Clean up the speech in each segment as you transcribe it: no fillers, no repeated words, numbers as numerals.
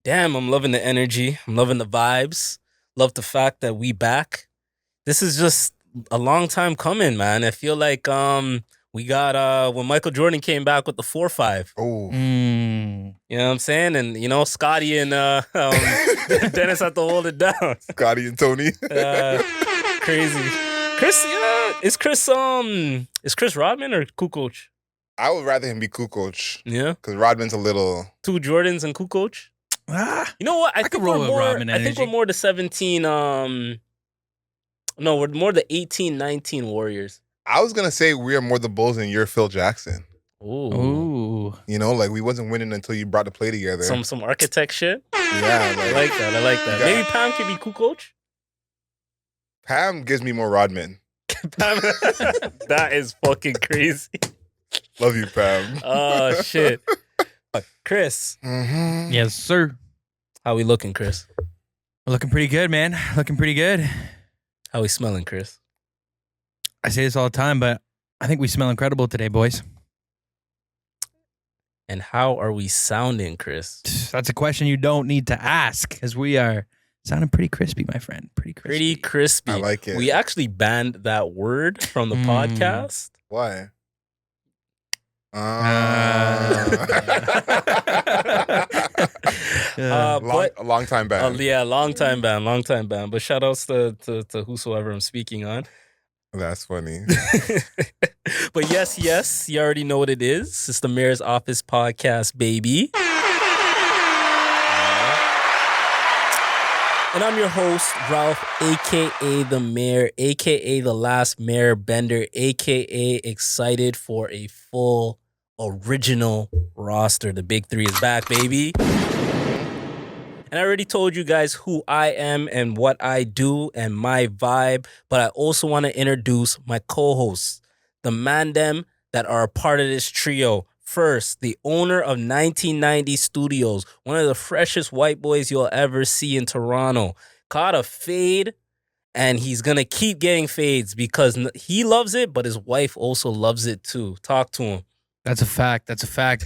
Damn, I'm loving the energy. I'm loving the vibes. Love the fact that we back. This is just a long time coming, man. I feel like we got when Michael Jordan came back with the 4-5. Oh. You know what I'm saying? And Scotty and Dennis had to hold it down. Scotty and Tony. Crazy. Chris, is Chris Rodman or Kukoc? I would rather him be Kukoc. Yeah. Because Rodman's a little... 2 Jordans and Kukoc? You know what? I think we're more the 17 we're more the 18-19 Warriors. I was gonna say we are more the Bulls and you're Phil Jackson. Ooh. Like we wasn't winning until you brought the play together. Some architect shit. Yeah, I like that. Maybe Pam could be Kukoc. Pam gives me more Rodman. Pam, that is fucking crazy. Love you, Pam. Oh shit. Chris. Mm-hmm. Yes, sir. How we looking, Chris? We're looking pretty good, man. Looking pretty good. How we smelling, Chris? I say this all the time, but I think we smell incredible today, boys. And how are we sounding, Chris? That's a question you don't need to ask, because we are sounding pretty crispy, my friend. Pretty crispy. Pretty crispy. I like it. We actually banned that word from the podcast. Why? Long time ban. Long time ban. But shout outs to whosoever I'm speaking on. That's funny. But yes, you already know what it is. It's the Mayor's Office podcast, baby. And I'm your host, Ralph, a.k.a. the Mayor, a.k.a. the last Mayor Bender, a.k.a. excited for a full original roster. The Big Three is back, baby. And I already told you guys who I am and what I do and my vibe, but I also want to introduce my co-hosts, the mandem that are a part of this trio. First, the owner of 1990 Studios, one of the freshest white boys you'll ever see in Toronto. Caught a fade, and he's going to keep getting fades because he loves it, but his wife also loves it too. Talk to him. That's a fact.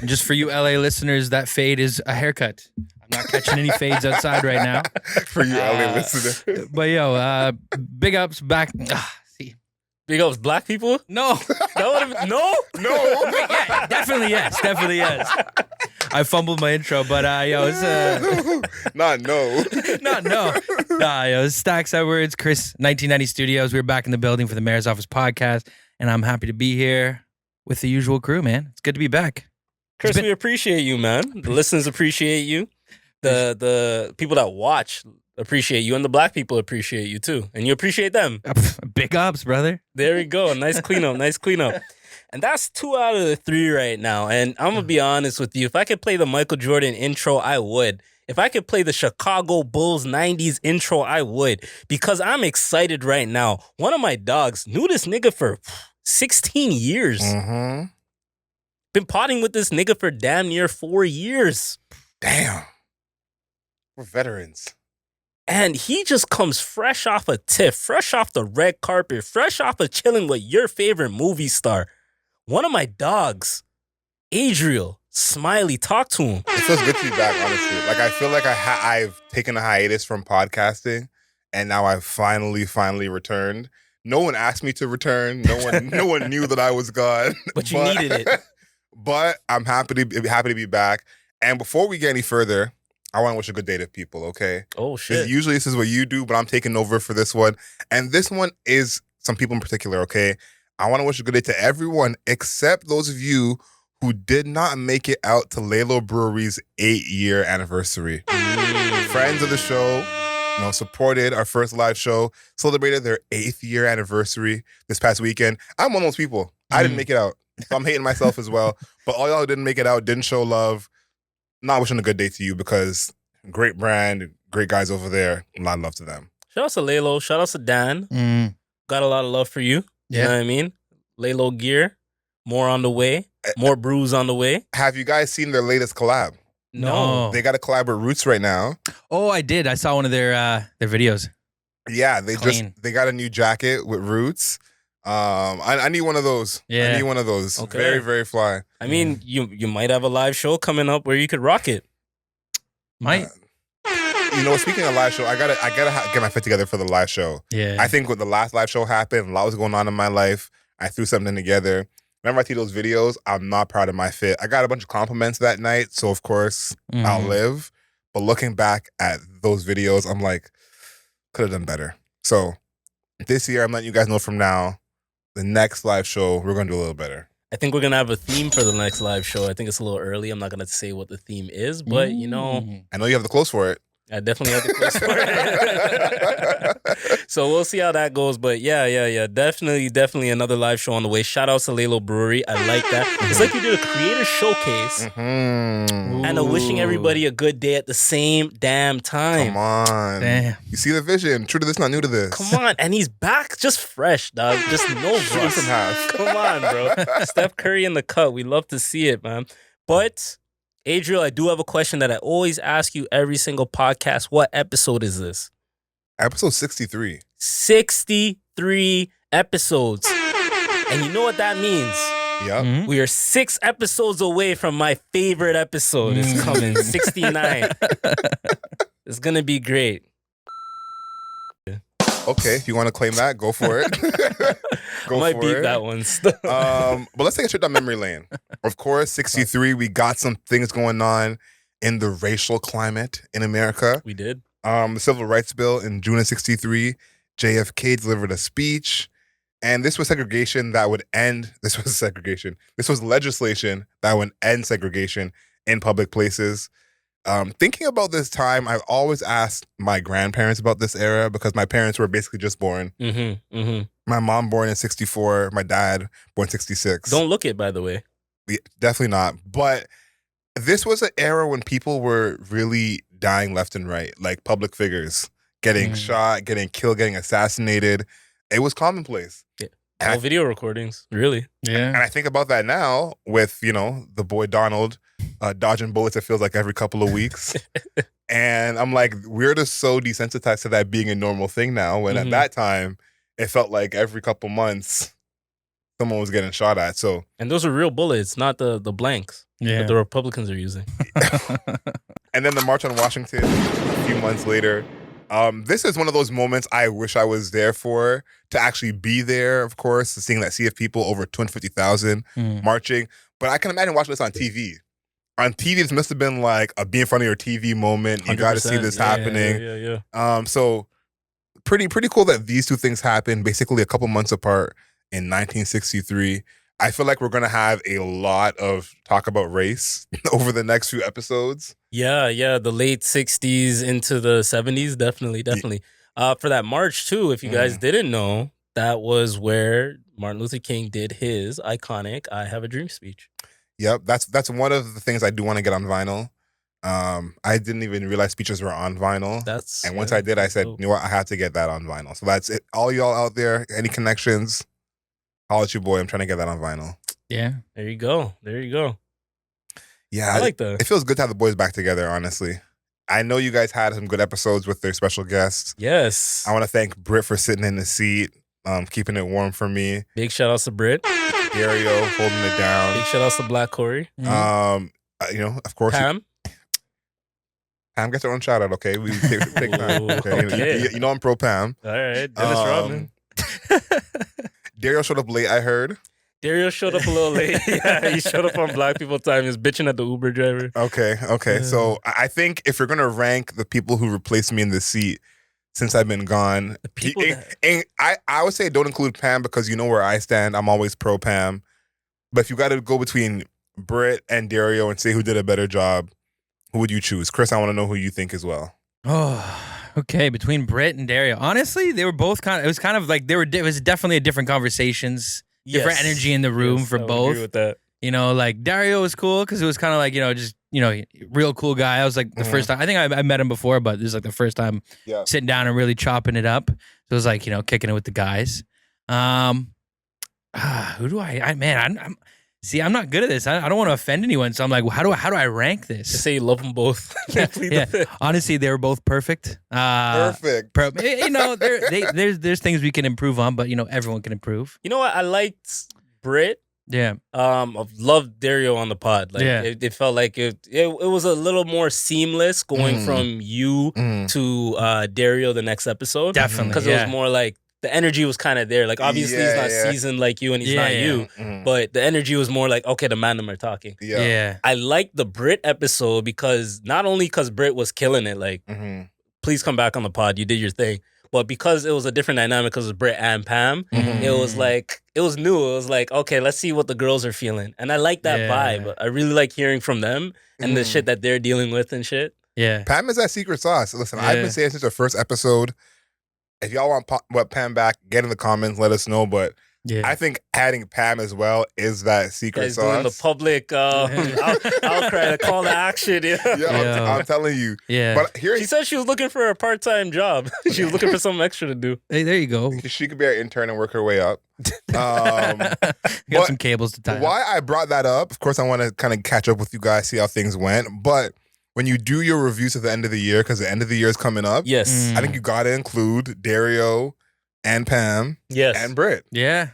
And just for you LA listeners, that fade is a haircut. I'm not catching any fades outside right now. For you LA listeners. But big ups back. Big ups black people? No. No? Yeah, definitely yes. I fumbled my intro, but it's Not no. Not no. It's Stacks Edwards, Chris, 1990 Studios. We're back in the building for the Mayor's Office podcast, and I'm happy to be here with the usual crew, man. It's good to be back. Chris, we appreciate you, man. The listeners appreciate you. The people that watch appreciate you, and the black people appreciate you too, and you appreciate them. Big ups, brother. There we go. Nice cleanup. And that's 2 out of the 3 right now. And I'm gonna be honest with you. If I could play the Michael Jordan intro, I would. If I could play the Chicago Bulls 90s intro, I would. Because I'm excited right now. One of my dogs knew this nigga for 16 years. Mm-hmm. Been potting with this nigga for damn near 4 years. Damn. We're veterans. And he just comes fresh off a TIFF, fresh off the red carpet, fresh off of chilling with your favorite movie star. One of my dogs, Adriel, Smiley, talk to him. It feels good to be back, honestly. Like, I feel like I've taken a hiatus from podcasting, and now I've finally returned. No one asked me to return. No one knew that I was gone. But you needed it. But I'm happy to be back. And before we get any further, I want to wish a good day to people, okay? Oh, shit. Usually this is what you do, but I'm taking over for this one. And this one is some people in particular, okay? I want to wish a good day to everyone except those of you who did not make it out to Lalo Brewery's 8-year anniversary. Friends of the show, supported our first live show, celebrated their 8th year anniversary this past weekend. I'm one of those people. I didn't make it out. So I'm hating myself as well. But all y'all who didn't make it out, didn't show love, not wishing a good day to you because great brand, great guys over there. A lot of love to them. Shout out to Lalo. Shout out to Dan. Got a lot of love for you. You know what I mean? Lalo gear. More on the way. More brews on the way. Have you guys seen their latest collab? No. They got a collab with Roots right now. Oh, I did. I saw one of their videos. Yeah, they got a new jacket with Roots. I need one of those. Yeah. I need one of those. Okay. Very, very fly. I mean, you might have a live show coming up where you could rock it. Might. You know, speaking of live show, I gotta get my fit together for the live show. Yeah. I think when the last live show happened, a lot was going on in my life. I threw something together. Whenever I see those videos, I'm not proud of my fit. I got a bunch of compliments that night, so of course I'll live. But looking back at those videos, I'm like, could have done better. So this year, I'm letting you guys know from now, the next live show, we're gonna do a little better. I think we're going to have a theme for the next live show. I think it's a little early. I'm not going to say what the theme is, but you know, I know you have the clothes for it. I definitely have the clothes for it. So we'll see how that goes. But yeah. Definitely another live show on the way. Shout out to Lalo Brewery. I like that. It's like you did a creator showcase and a wishing everybody a good day at the same damn time. Come on. Damn. You see the vision. True to this, not new to this. Come on. And he's back just fresh, dog. Just no Shoot rust. from half. Come on, bro. Steph Curry in the cut. We love to see it, man. But Adriel, I do have a question that I always ask you every single podcast. What episode is this? Episode 63. 63 episodes. And you know what that means? Yep. We are 6 episodes away from my favorite episode. It's coming, 69. It's going to be great. Okay, if you want to claim that, go for it. I might beat that one still. But let's take a trip down memory lane. Of course, 63, we got some things going on in the racial climate in America. We did. The Civil Rights Bill in June of 63, JFK delivered a speech. And this was segregation that would end, this was legislation that would end segregation in public places. Thinking about this time, I've always asked my grandparents about this era because my parents were basically just born. My mom born in 64, my dad born in 66. Don't look it, by the way. Yeah, definitely not. But this was an era when people were really dying left and right, like public figures getting shot, getting killed, getting assassinated. It was commonplace. Yeah. All video recordings, really. Yeah. And I think about that now with, you know, the boy Donald dodging bullets, it feels like every couple of weeks. And I'm like, we're just so desensitized to that being a normal thing now, when at that time, it felt like every couple months, someone was getting shot at. So, And those are real bullets, not the blanks that the Republicans are using. and then the March on Washington a few months later. This is one of those moments I wish I was there for, to actually be there, of course, seeing that sea of people, over 250,000 marching. But I can imagine watching this on TV. On TV, this must have been like a be in front of your TV moment. You got to see this happening. Yeah. So pretty cool that these two things happened basically a couple months apart in 1963. I feel like we're going to have a lot of talk about race over the next few episodes. Yeah. The late 60s into the 70s. Definitely. For that march, too, if you guys didn't know, that was where Martin Luther King did his iconic I Have a Dream speech. Yep. That's one of the things I do want to get on vinyl. I didn't even realize speeches were on vinyl. And once I did, I said, you know what? I have to get that on vinyl. So that's it. All y'all out there, any connections, holla at your boy. I'm trying to get that on vinyl. Yeah. There you go. Yeah. I like that. It feels good to have the boys back together, honestly. I know you guys had some good episodes with their special guests. Yes. I want to thank Britt for sitting in the seat, keeping it warm for me. Big shout outs to Britt. Dario holding it down. Big shout outs to Black Corey. You know, of course. Pam. Pam gets her own shout out, okay? We take time. Okay? You know I'm pro Pam. All right. Dennis Rodman. Dario showed up late, I heard. Dario showed up a little late. Yeah, he showed up on Black People Time. He was bitching at the Uber driver. Okay. So I think if you're going to rank the people who replaced me in this seat since I've been gone, I would say don't include Pam because you know where I stand. I'm always pro Pam. But if you got to go between Britt and Dario and say who did a better job, who would you choose? Chris, I want to know who you think as well. Oh, okay. Between Britt and Dario, honestly, they were both it was kind of like it was definitely a different conversations, different energy in the room for I would both. agree with that. You know, like Dario was cool because it was kind of like, just, real cool guy. I was like the first time, I think I met him before, but this is like the first time sitting down and really chopping it up. So it was like, kicking it with the guys. Who do I'm see, I'm not good at this. I don't want to offend anyone. So I'm like, how do I rank this? Just say you love them both. Yeah. Honestly, they were both perfect. Perfect. There's things we can improve on, but everyone can improve. You know what? I liked Britt Yeah. I've loved Dario on the pod. Like it felt like it was a little more seamless going from you to Dario the next episode. Definitely. Because it was more like the energy was kind of there. Like obviously he's not Yeah. seasoned like you and he's not you. But the energy was more like, okay, the man them are talking. Yeah. I liked the Brit episode because not only because Brit was killing it, like please come back on the pod, you did your thing. But because it was a different dynamic because of Britt and Pam, it was like, it was new. It was like, okay, let's see what the girls are feeling. And I like that vibe. I really like hearing from them and the shit that they're dealing with and shit. Yeah. Pam is that secret sauce. Listen, I've been saying since the first episode, if y'all want Pam back, get in the comments, let us know. But I think adding Pam as well is that secret sauce. Doing the public outcry, the call to action. I'm telling you. Yeah. But here she said she was looking for a part-time job. She was looking for something extra to do. Hey, there you go. She could be our intern and work her way up. Got some cables to tie. Why I brought that up, of course, I want to kind of catch up with you guys, see how things went. But when you do your reviews at the end of the year, because the end of the year is coming up, I think you got to include Dario and Pam and Britt. Yeah.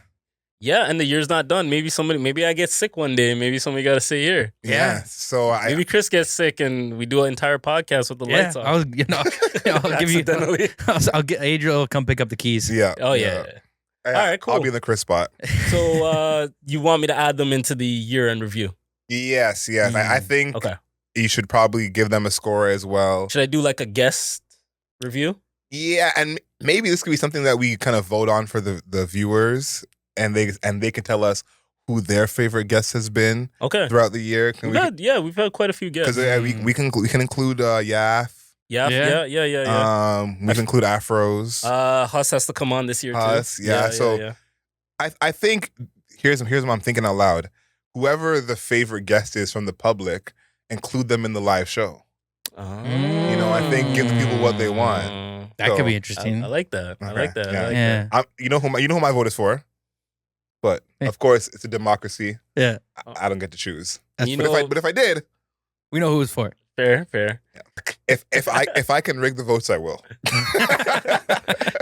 Yeah, and the year's not done. Maybe I get sick one day. Maybe somebody got to stay here. Yeah. So maybe Chris gets sick and we do an entire podcast with the lights off. I'll give you. I'll get Adriel come pick up the keys. Yeah. Oh yeah. All right, cool. I'll be in the Chris spot. So you want me to add them into the year-end review? Yes. I think you should probably give them a score as well. Should I do like a guest review? Yeah, and maybe this could be something that we kind of vote on for the viewers. And they can tell us who their favorite guest has been throughout the year. We've had quite a few guests. Because we can include Yaf. Yeah. We can include Afros. Huss has to come on this year too. I think here's what I'm thinking out loud. Whoever the favorite guest is from the public, include them in the live show. I think give the people what they want. That could be interesting. I like that. Okay. I like that. You know who my vote is for? But of course, it's a democracy. Yeah, I don't get to choose. But if I did, we know who it's for. Fair. Yeah. If I can rig the votes, I will.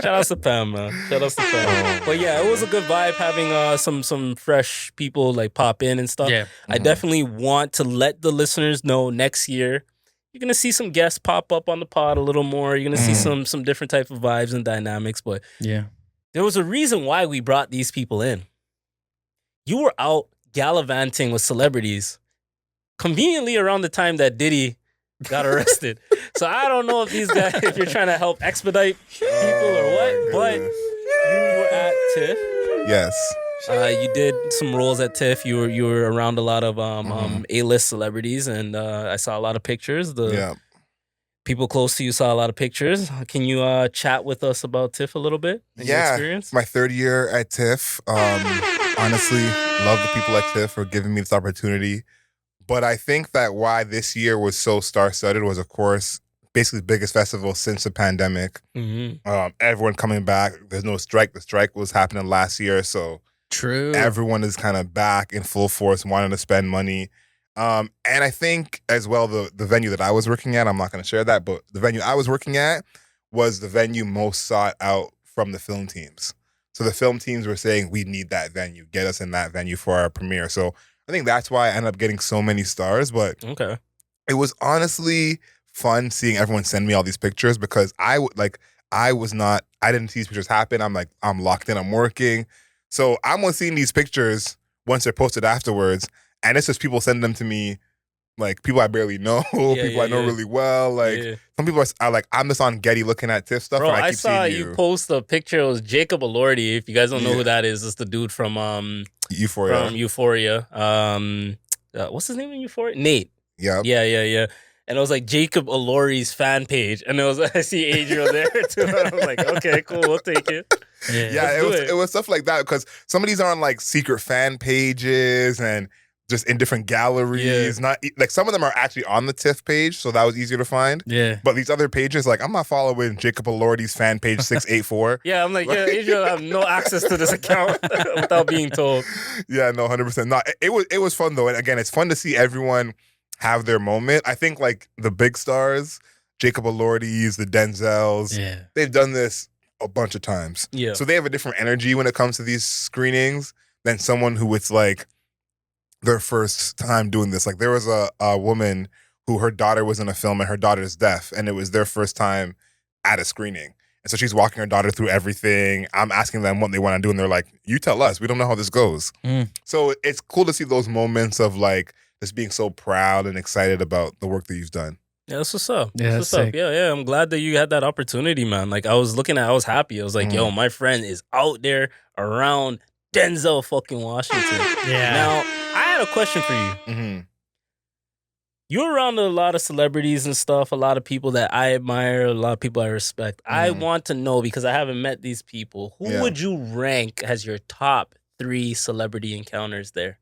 Shout out to Pam, man. But yeah, it was a good vibe having some fresh people like pop in and stuff. Yeah. I definitely want to let the listeners know next year you're gonna see some guests pop up on the pod a little more. You're gonna see some different type of vibes and dynamics. But there was a reason why we brought these people in. You were out gallivanting with celebrities conveniently around the time that Diddy got arrested. So I don't know if these guys, if you're trying to help expedite people or what, but you were at TIFF. Yes. You did some roles at TIFF. You were around a lot of A-list celebrities, and I saw a lot of pictures. People close to you saw a lot of pictures. Can you chat with us about TIFF a little bit? Your experience? My third year at TIFF. Honestly, love the people at TIFF for giving me this opportunity. But I think that why this year was so star-studded was, of course, basically the biggest festival since the pandemic. Everyone coming back. There's no strike. The strike was happening last year, so true. Everyone is kind of back in full force, wanting to spend money. And I think as well, the venue that I was working at, I'm not going to share that, but the venue I was working at was the venue most sought out from the film teams. So the film teams were saying, we need that venue. Get us in that venue for our premiere. So I think that's why I ended up getting so many stars. But it was honestly fun seeing everyone send me all these pictures because I didn't see these pictures happen. I'm locked in, I'm working. So I'm only seeing these pictures once they're posted afterwards. And it's just people sending them to me, like people I barely know, people I know really well. Some people are like, I'm just on Getty looking at TIFF stuff. Bro, and I saw you post a picture. It was Jacob Elordi. If you guys don't know who that is, it's the dude from Euphoria. What's his name in Euphoria? Nate. Yeah. Yeah. And it was like Jacob Elordi's fan page. And I see Adriel there too. And I was like, okay, cool, we'll take it. Yeah, it was stuff like that because some of these are on like secret fan pages and just in different galleries. Not like some of them are actually on the TIFF page, so that was easier to find. Yeah. But these other pages, like I'm not following Jacob Elordi's fan page 684. Yeah, I'm like, Adriel, I have no access to this account without being told. Yeah, no, 100%. No, it was fun though, and again, it's fun to see everyone have their moment. I think like the big stars, Jacob Elordi's, the Denzels, they've done this a bunch of times. Yeah. So they have a different energy when it comes to these screenings than someone who it's like their first time doing this. Like there was a woman who her daughter was in a film and her daughter's deaf, and it was their first time at a screening. And so she's walking her daughter through everything. I'm asking them what they want to do, and they're like, "You tell us. We don't know how this goes." So it's cool to see those moments of like just being so proud and excited about the work that you've done. Yeah, that's what's up. Yeah, That's what's up. Yeah. I'm glad that you had that opportunity, man. Like I was happy. I was like, yo, my friend is out there around Denzel fucking Washington. Yeah. Now, I had a question for you. Mm-hmm. You're around a lot of celebrities and stuff, a lot of people that I admire, a lot of people I respect. I want to know, because I haven't met these people, who would you rank as your top 3 celebrity encounters there?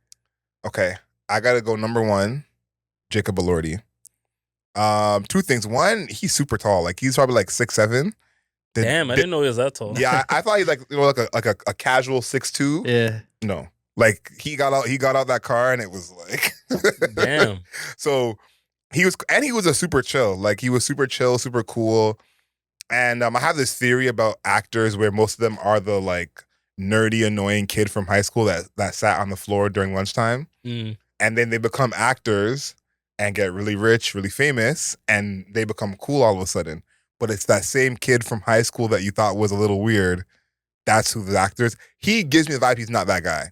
Okay. I got to go number 1, Jacob Elordi. 2 things. 1, he's super tall. Like he's probably like 6'7". Damn, I didn't know he was that tall. Yeah, I thought he like a casual 6'2". Yeah. No. Like he got out that car and it was like damn. So he was a super chill. Like he was super chill, super cool. And I have this theory about actors where most of them are the like nerdy, annoying kid from high school that sat on the floor during lunchtime. And then they become actors and get really rich, really famous, and they become cool all of a sudden. But it's that same kid from high school that you thought was a little weird. That's who the actor is. He gives me the vibe he's not that guy.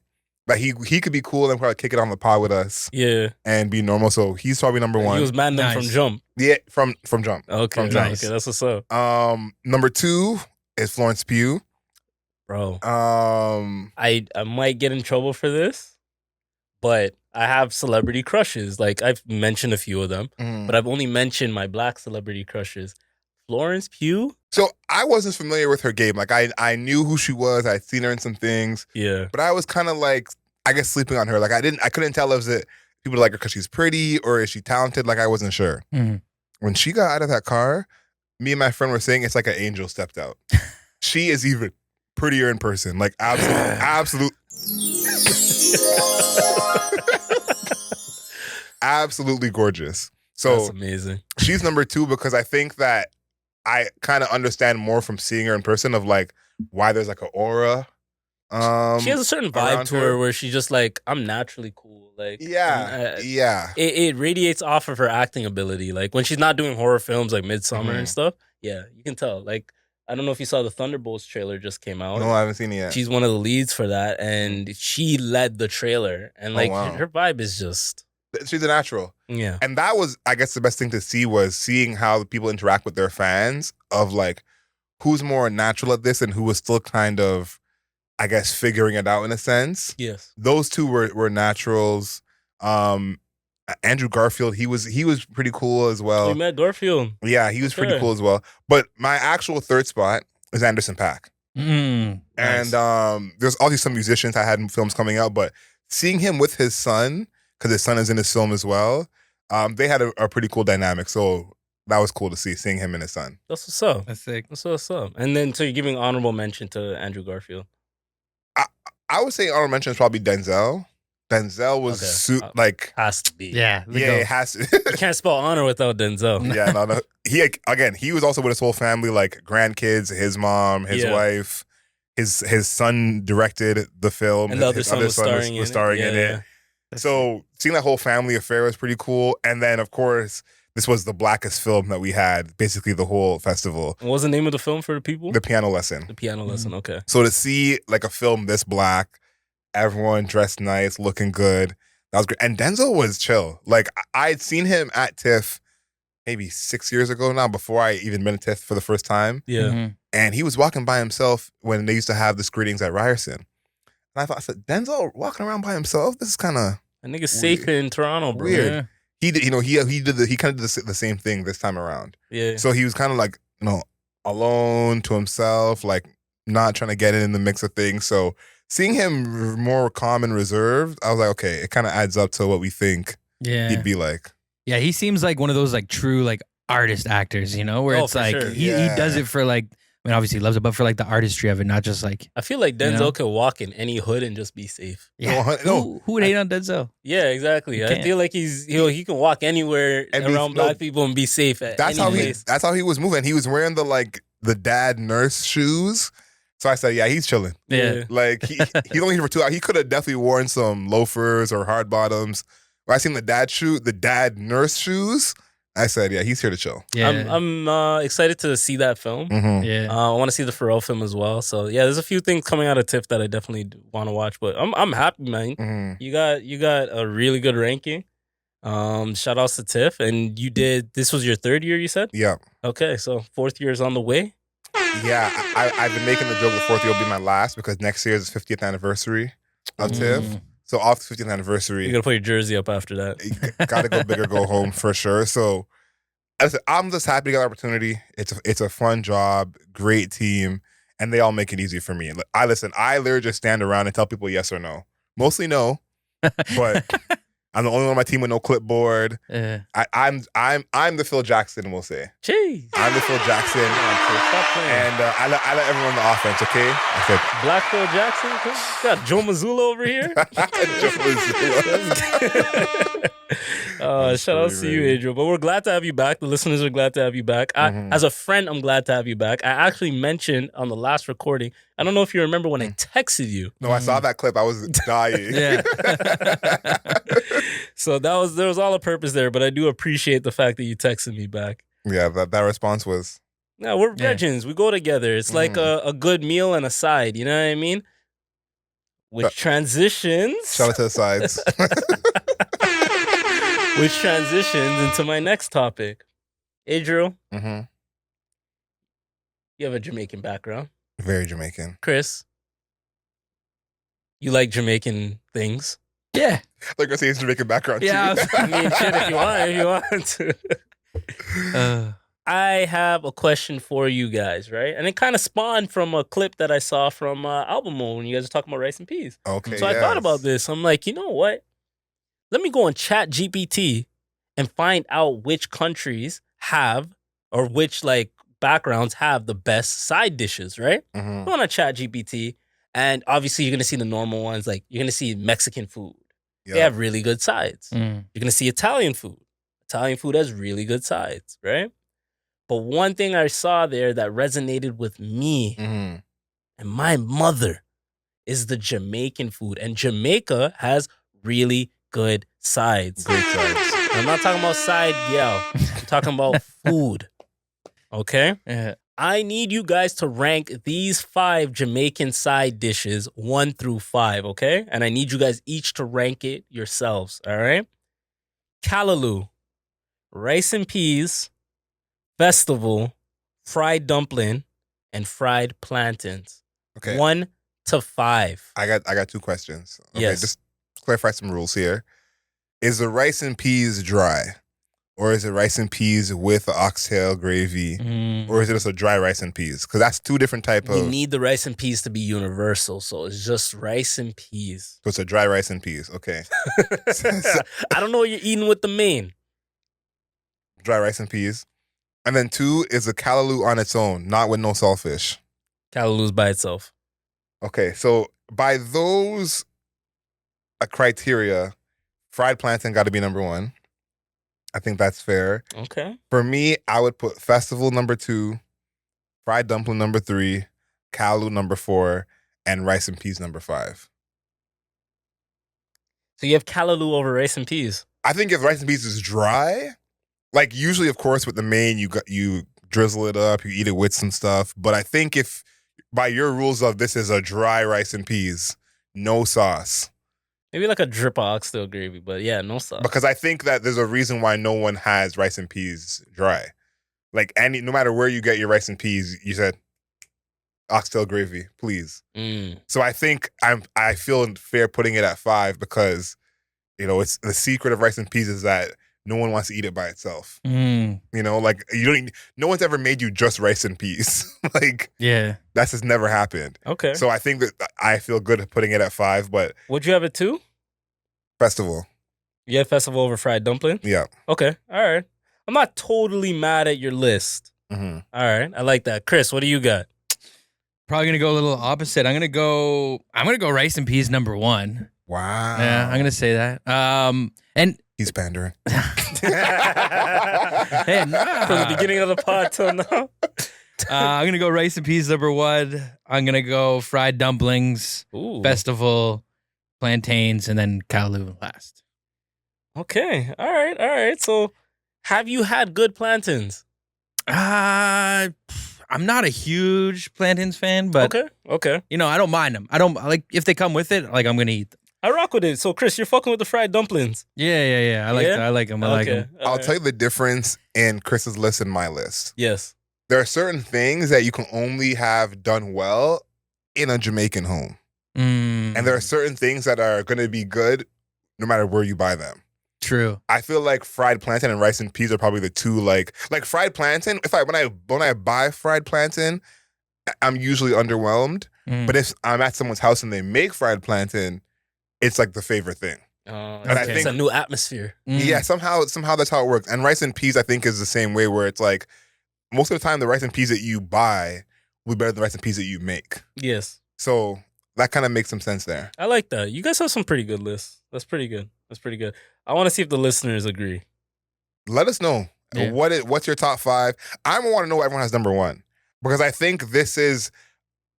But he could be cool and probably kick it on the pod with us. Yeah. And be normal. So he's probably number 1. He was mad from Jump. Yeah, from Jump. Okay, from Jump. Okay, that's what's up. Number 2 is Florence Pugh. Bro. I might get in trouble for this, but I have celebrity crushes. Like I've mentioned a few of them, but I've only mentioned my black celebrity crushes. Florence Pugh. So I wasn't familiar with her game. Like I knew who she was. I'd seen her in some things. Yeah. But I was kind of like, I guess, sleeping on her. Like I couldn't tell if it people like her because she's pretty or is she talented. Like I wasn't sure. When she got out of that car, me and my friend were saying it's like an angel stepped out. She is even prettier in person. Like absolute. Absolutely gorgeous. So that's amazing. She's number 2 because I think that I kind of understand more from seeing her in person of like why there's like an aura. She has a certain vibe to her where she's just like, I'm naturally cool. Like yeah. It radiates off of her acting ability. Like when she's not doing horror films like Midsommar and stuff. Yeah, you can tell. Like I don't know if you saw the Thunderbolts trailer just came out. No, I haven't seen it yet. She's one of the leads for that, and she led the trailer. And like her vibe is just. She's a natural. Yeah. And that was, I guess, the best thing to see was seeing how the people interact with their fans of like who's more natural at this and who was still kind of, I guess, figuring it out in a sense. Yes. Those 2 were naturals. Andrew Garfield, he was pretty cool as well. You met Garfield. Yeah, he was pretty cool as well. But my actual 3rd spot is Anderson .Paak. Nice. And there's obviously some musicians I had in films coming out, but seeing him with his son, because his son is in his film as well, they had a pretty cool dynamic. So that was cool to seeing him and his son. That's what's up. That's sick. That's what's up. And then, so you're giving honorable mention to Andrew Garfield. I would say honorable mention is probably Denzel. Denzel was like has to be. Yeah. It has to. You can't spell honor without Denzel. Yeah, no. He was also with his whole family, like grandkids, his mom, his wife, his son directed the film, and the other his son was starring in it. So seeing that whole family affair was pretty cool. And then, of course, this was the blackest film that we had, basically the whole festival. What was the name of the film for the people? The Piano Lesson. The Piano Lesson, okay. So to see like a film this black, everyone dressed nice, looking good, that was great. And Denzel was chill. Like I'd seen him at TIFF maybe 6 years ago now, before I even been to TIFF for the first time. Yeah. And he was walking by himself when they used to have the screenings at Ryerson. And I said, Denzel walking around by himself? This is kind of I think it's safe in Toronto, bro. Weird. Yeah. He did, he kind of did the same thing this time around. Yeah. So he was kind of like, alone to himself, like not trying to get in the mix of things. So seeing him more calm and reserved, I was like, okay, it kind of adds up to what we think he'd be like. Yeah, he seems like one of those like true like artist actors, where it's like he does it for like, I mean, obviously he loves it, but for like the artistry of it, not just like. I feel like Denzel could walk in any hood and just be safe. Yeah. Who would hate on Denzel? Yeah, exactly. I feel like he can walk anywhere and around black people and be safe at that's any how place. That's how he was moving. He was wearing the dad nurse shoes. So I said, yeah, he's chilling. Yeah. Like he's only here for 2 hours. He could have definitely worn some loafers or hard bottoms. When I seen the dad nurse shoes, I said, yeah, he's here to chill. Yeah. I'm excited to see that film. Yeah. I want to see the Pharrell film as well. So yeah, there's a few things coming out of TIFF that I definitely want to watch. But I'm happy, man. You got a really good ranking. Shout outs to TIFF, and this was your 3rd year, you said? Yeah. Okay, so 4th year is on the way. Yeah, I've been making the joke the 4th year will be my last because next year is the 50th anniversary of TIFF. So off the 50th anniversary, You're gonna put your jersey up after that. you gotta go big or go home for sure. So I'm just happy to get the opportunity. It's a fun job, great team, and they all make it easy for me. I literally just stand around and tell people yes or no. Mostly no, but I'm the only one on my team with no clipboard. I'm the Phil Jackson, we'll say. Jeez. I'm the Phil Jackson. Stop playing. And I let everyone on the offense, okay? I said, Black Phil Jackson? Got Joe Mazzulla over here? Shout out to you, Adriel. But we're glad to have you back. The listeners are glad to have you back. As a friend, I'm glad to have you back. I actually mentioned on the last recording, I don't know if you remember when I texted you. No, I saw that clip. I was dying. Yeah. So there was all a purpose there, but I do appreciate the fact that you texted me back. Yeah, that response was... No, we're legends. We go together. It's like a good meal and a side. You know what I mean? Which transitions... Shout out to the sides. Which transitions into my next topic. Adriel, you have a Jamaican background. Very Jamaican. Chris, you like Jamaican things. Yeah. Like I say, it's Jamaican background Yeah, too. I mean, shit, if you want to. I have a question for you guys, right? And it kind of spawned from a clip that I saw from Album Mode when you guys were talking about rice and peas. Okay. So I thought about this. I'm like, you know what? Let me go on Chat GPT and find out which countries have or which like backgrounds have the best side dishes, right? Go on a Chat GPT, and obviously you're gonna see the normal ones. Like you're gonna see Mexican food. They have really good sides. You're gonna see Italian food. Italian food has really good sides, right? But one thing I saw there that resonated with me and my mother is the Jamaican food. And Jamaica has really good sides. Great sides. I'm not talking about side, I'm talking about food. Okay? Yeah. I need you guys to rank these 5 Jamaican side dishes 1 through 5, okay? And I need you guys each to rank it yourselves, all right? Callaloo, rice and peas, festival, fried dumpling, and fried plantains. Okay. 1 to 5. I got 2 questions. Okay, Yes. just clarify some rules here. Is the rice and peas dry? Or is it rice and peas with oxtail gravy? Or is it just a dry rice and peas? Because that's 2 different type of... You need the rice and peas to be universal, so it's just rice and peas. So it's a dry rice and peas. Okay. I don't know what you're eating with the main. Dry rice and peas. And then 2 is a callaloo on its own, not with no saltfish. Callaloo's by itself. Okay, so by those criteria, fried plantain got to be number 1. I think that's fair. Okay. For me, I would put festival number 2, fried dumpling number 3, callaloo number 4, and rice and peas number 5. So you have callaloo over rice and peas. I think if rice and peas is dry, like usually, of course, with the main, you drizzle it up, you eat it with some stuff. But I think if by your rules of this is a dry rice and peas, no sauce. Maybe like a drip of oxtail gravy, but yeah, no sauce. Because I think that there's a reason why no one has rice and peas dry. Like no matter where you get your rice and peas, you said oxtail gravy, please. So I think I feel fair putting it at 5 because, you know, it's the secret of rice and peas is that no one wants to eat it by itself. You know, like no one's ever made you just rice and peas. Like, Yeah. that's just never happened. Okay. So I think that I feel good putting it at 5, but Would you have it 2? festival. You had festival over fried dumpling? Yeah. Okay. All right. I'm not totally mad at your list. Mm-hmm. All right. I like that. Chris, what do you got? Probably gonna go a little opposite. I'm gonna go rice and peas number 1. Wow. Yeah, I'm gonna say that. And He's pandering. hey, nah. From the beginning of the pod till now. I'm gonna go rice and peas number 1. I'm gonna go fried dumplings, Ooh. festival, plantains, and then callaloo last. Okay. All right. So, have you had good plantains? I'm not a huge plantains fan, but Okay. you know, I don't mind them. I don't like if they come with it. Like I'm gonna eat them. I rock with it. So, Chris, you're fucking with the fried dumplings. Yeah. I like Yeah? that. I like them. I like them. I'll tell you the difference in Chris's list and my list. Yes. There are certain things that you can only have done well in a Jamaican home. And there are certain things that are going to be good no matter where you buy them. True. I feel like fried plantain and rice and peas are probably the two like fried plantain. When I buy fried plantain, I'm usually underwhelmed. But if I'm at someone's house and they make fried plantain, it's like the favorite thing. And I it's think a new atmosphere. yeah, somehow that's how it works. And rice and peas, I think, is the same way where it's like most of the time the rice and peas that you buy will be better than the rice and peas that you make. Yes. So that kind of makes some sense there. I like that. You guys have some pretty good lists. That's pretty good. I want to see if the listeners agree. Let us know Yeah. what's your top 5. I want to know what everyone has number 1 because I think this is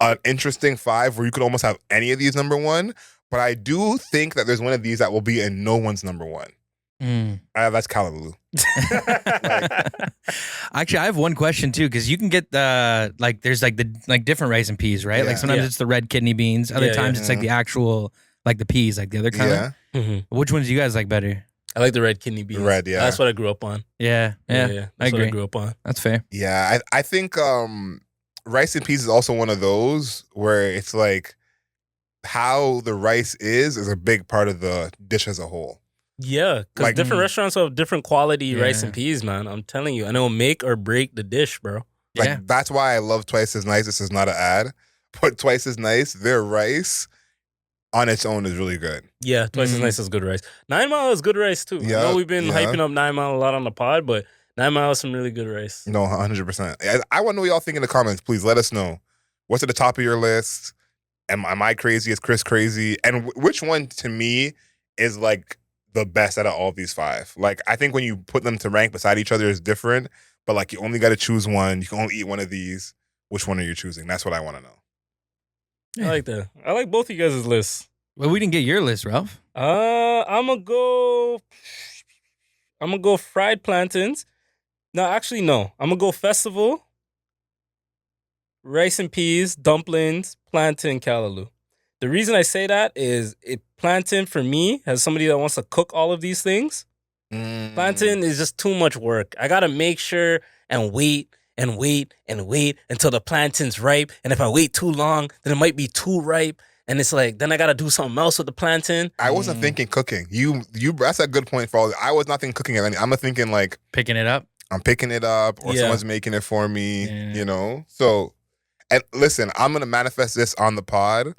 an interesting 5 where you could almost have any of these number 1. But I do think that there's one of these that will be in no one's number 1. That's callaloo. Actually, I have one question too, because you can get there's the different rice and peas, right? Yeah. Like sometimes Yeah. it's the red kidney beans. Other Yeah, times yeah. it's like the actual like the peas, like the other kind. Yeah, Which ones do you guys like better? I like the red kidney beans. Red, yeah. That's what I grew up on. Yeah. That's I what I agree. grew up on. That's fair. yeah. I think rice and peas is also one of those where it's like how the rice is a big part of the dish as a whole. Yeah, because Like- different restaurants have different quality rice Yeah. and peas, man. I'm telling you. And it'll make or break the dish, bro. Like Yeah. that's why I love Twice as Nice. This is not an ad, but Twice as Nice, their rice on its own is really good. Yeah, Twice as Nice is good rice. 9 Mile is good rice, too. Yeah, I know we've been yeah. hyping up 9 Mile a lot on the pod, but 9 Mile is some really good rice. No, 100%. I want to know what y'all think in the comments. Please let us know. What's at the top of your list? Am I crazy? Is Chris crazy? And which one to me is like the best out of all these 5? Like I think when you put them to rank beside each other is different, but like you only got to choose one. You can only eat one of these. Which one are you choosing? That's what I want to know. I like that. I like both of you guys' lists. Well, we didn't get your list, Ralph. I'm gonna go fried plantains. No, actually, no. I'm gonna go festival, rice and peas, dumplings, plantain, callaloo. The reason I say that is plantain for me, as somebody that wants to cook all of these things, plantain is just too much work. I gotta make sure and wait until the plantain's ripe. And if I wait too long, then it might be too ripe. And it's like, then I gotta do something else with the plantain. I wasn't thinking cooking. You. That's a good point for all. I was not thinking cooking. I'm thinking like Picking it up. I'm picking it up or Yeah. someone's making it for me. Yeah. You know. So, and listen, I'm gonna manifest this on the pod.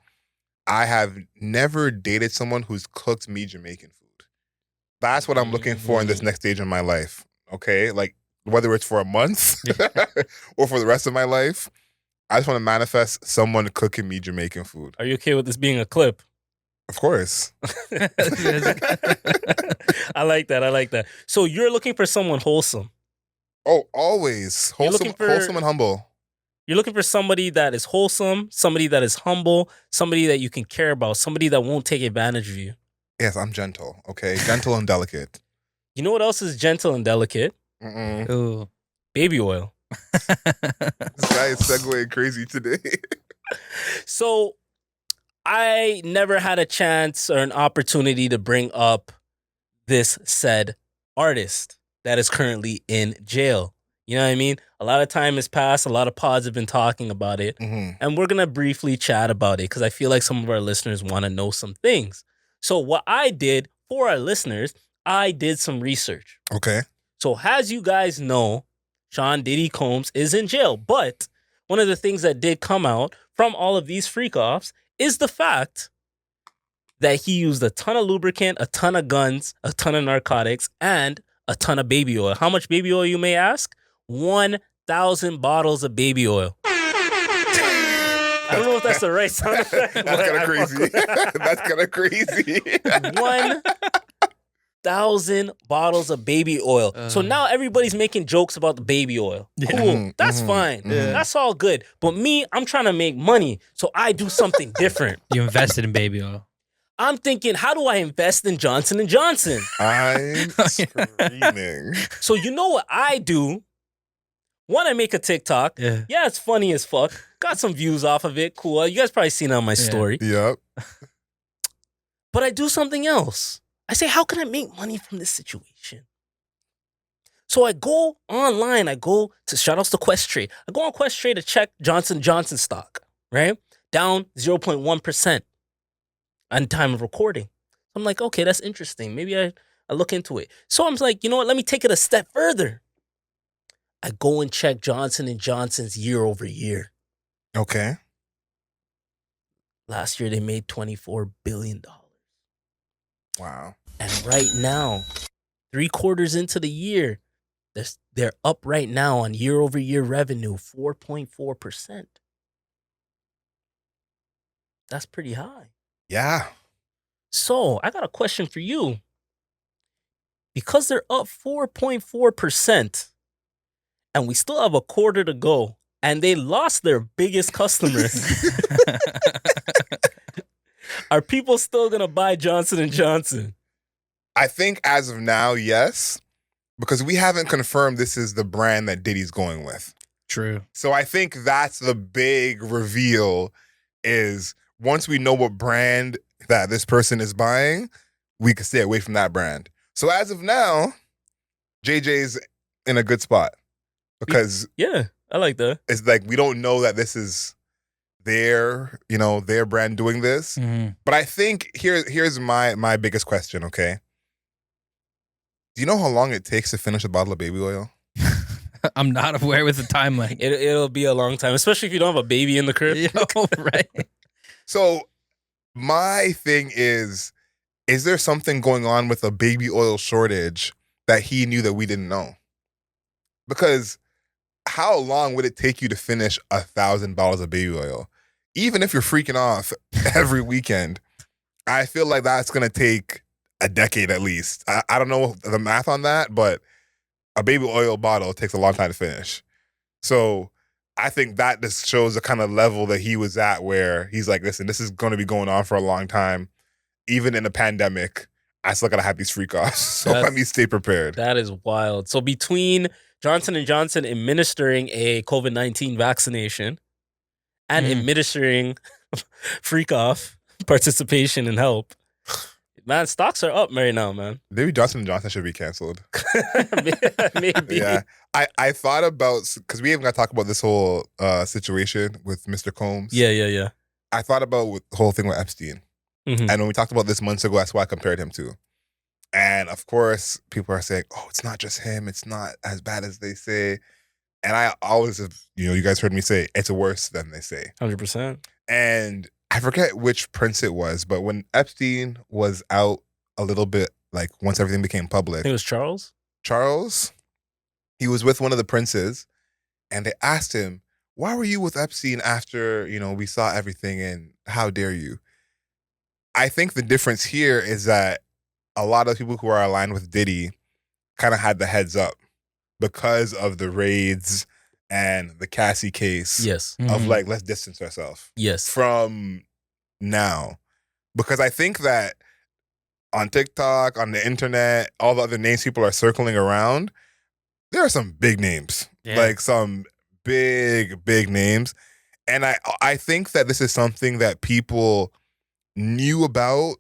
I have never dated someone who's cooked me Jamaican food. That's what I'm looking for in this next stage of my life. Okay, like whether it's for a month or for the rest of my life. I just want to manifest someone cooking me Jamaican food. Are you okay with this being a clip? Of course. I like that. So you're looking for someone wholesome. Oh, always. You're Wholesome, looking for- wholesome and humble. You're looking for somebody that is wholesome, somebody that is humble, somebody that you can care about, somebody that won't take advantage of you. Yes, I'm gentle. Okay, gentle and delicate. You know what else is gentle and delicate? Mm-mm. Ooh. Baby oil. This guy is segueing crazy today. So I never had a chance or an opportunity to bring up this said artist that is currently in jail. You know what I mean? A lot of time has passed. A lot of pods have been talking about it. Mm-hmm. And we're going to briefly chat about it because I feel like some of our listeners want to know some things. So what I did for our listeners, I did some research. Okay. So as you guys know, Sean Diddy Combs is in jail. But one of the things that did come out from all of these freak-offs is the fact that he used a ton of lubricant, a ton of guns, a ton of narcotics, and a ton of baby oil. How much baby oil, you may ask? 1,000 bottles of baby oil. I don't know if that's the right sound effect. That's kind of crazy. That's kind of crazy. 2,000 bottles of baby oil. So now everybody's making jokes about the baby oil. Cool. That's fine. That's all good. But me, I'm trying to make money. So I do something different. You invested in baby oil. I'm thinking, how do I invest in Johnson & Johnson? I'm screaming. So you know what I do? One, I make a TikTok. Yeah, it's funny as fuck. Got some views off of it. Cool. You guys probably seen it on my story. Yep. But I do something else. I say, how can I make money from this situation? So I go online. I go to, shout outs to Questrade. I go on Questrade to check Johnson & Johnson stock, right? Down 0.1% on time of recording. I'm like, okay, that's interesting. Maybe I look into it. So I'm like, you know what? Let me take it a step further. I go and check Johnson & Johnson's year over year. Okay. Last year, they made $24 billion. Wow. And right now, 3 quarters into the year, they're up right now on year over year revenue, 4.4%. That's pretty high. Yeah. So I got a question for you. Because they're up 4.4%, and we still have a quarter to go, and they lost their biggest customer, are people still going to buy Johnson & Johnson? I think as of now, yes, because we haven't confirmed this is the brand that Diddy's going with. True. So I think that's the big reveal is once we know what brand that this person is buying, we can stay away from that brand. So as of now, JJ's in a good spot because yeah, I like that. It's like we don't know that this is their brand doing this. Mm-hmm. But I think here's my biggest question, okay? Do you know how long it takes to finish a bottle of baby oil? I'm not aware with the timeline. It'll be a long time, especially if you don't have a baby in the crib. Right. So my thing is there something going on with a baby oil shortage that he knew that we didn't know? Because how long would it take you to finish 1,000 bottles of baby oil? Even if you're freaking off every weekend, I feel like that's going to take a decade at least. I don't know the math on that, but a baby oil bottle takes a long time to finish. So I think that just shows the kind of level that he was at where he's like, listen, this is going to be going on for a long time. Even in a pandemic, I still got to have these freak offs. So let me stay prepared. That is wild. So between Johnson & Johnson administering a COVID-19 vaccination and administering freak off participation and help, man, stocks are up right now, man. Maybe Johnson & Johnson should be canceled. Maybe. Yeah. I thought about, because we haven't got to talk about this whole situation with Mr. Combs. Yeah. I thought about the whole thing with Epstein. Mm-hmm. And when we talked about this months ago, that's why I compared him to. And of course, people are saying, oh, it's not just him. It's not as bad as they say. And I always have, you guys heard me say, it's worse than they say. 100%. And I forget which prince it was, but when Epstein was out a little bit, like once everything became public. It was Charles? Charles, he was with one of the princes, and they asked him, why were you with Epstein after, we saw everything, and how dare you? I think the difference here is that a lot of people who are aligned with Diddy kind of had the heads up because of the raids and the Cassie case. Yes. Of like, let's distance ourselves. Yes. From now. Because I think that on TikTok, on the internet, all the other names people are circling around, there are some big names. Yeah. Like some big names. And I think that this is something that people knew about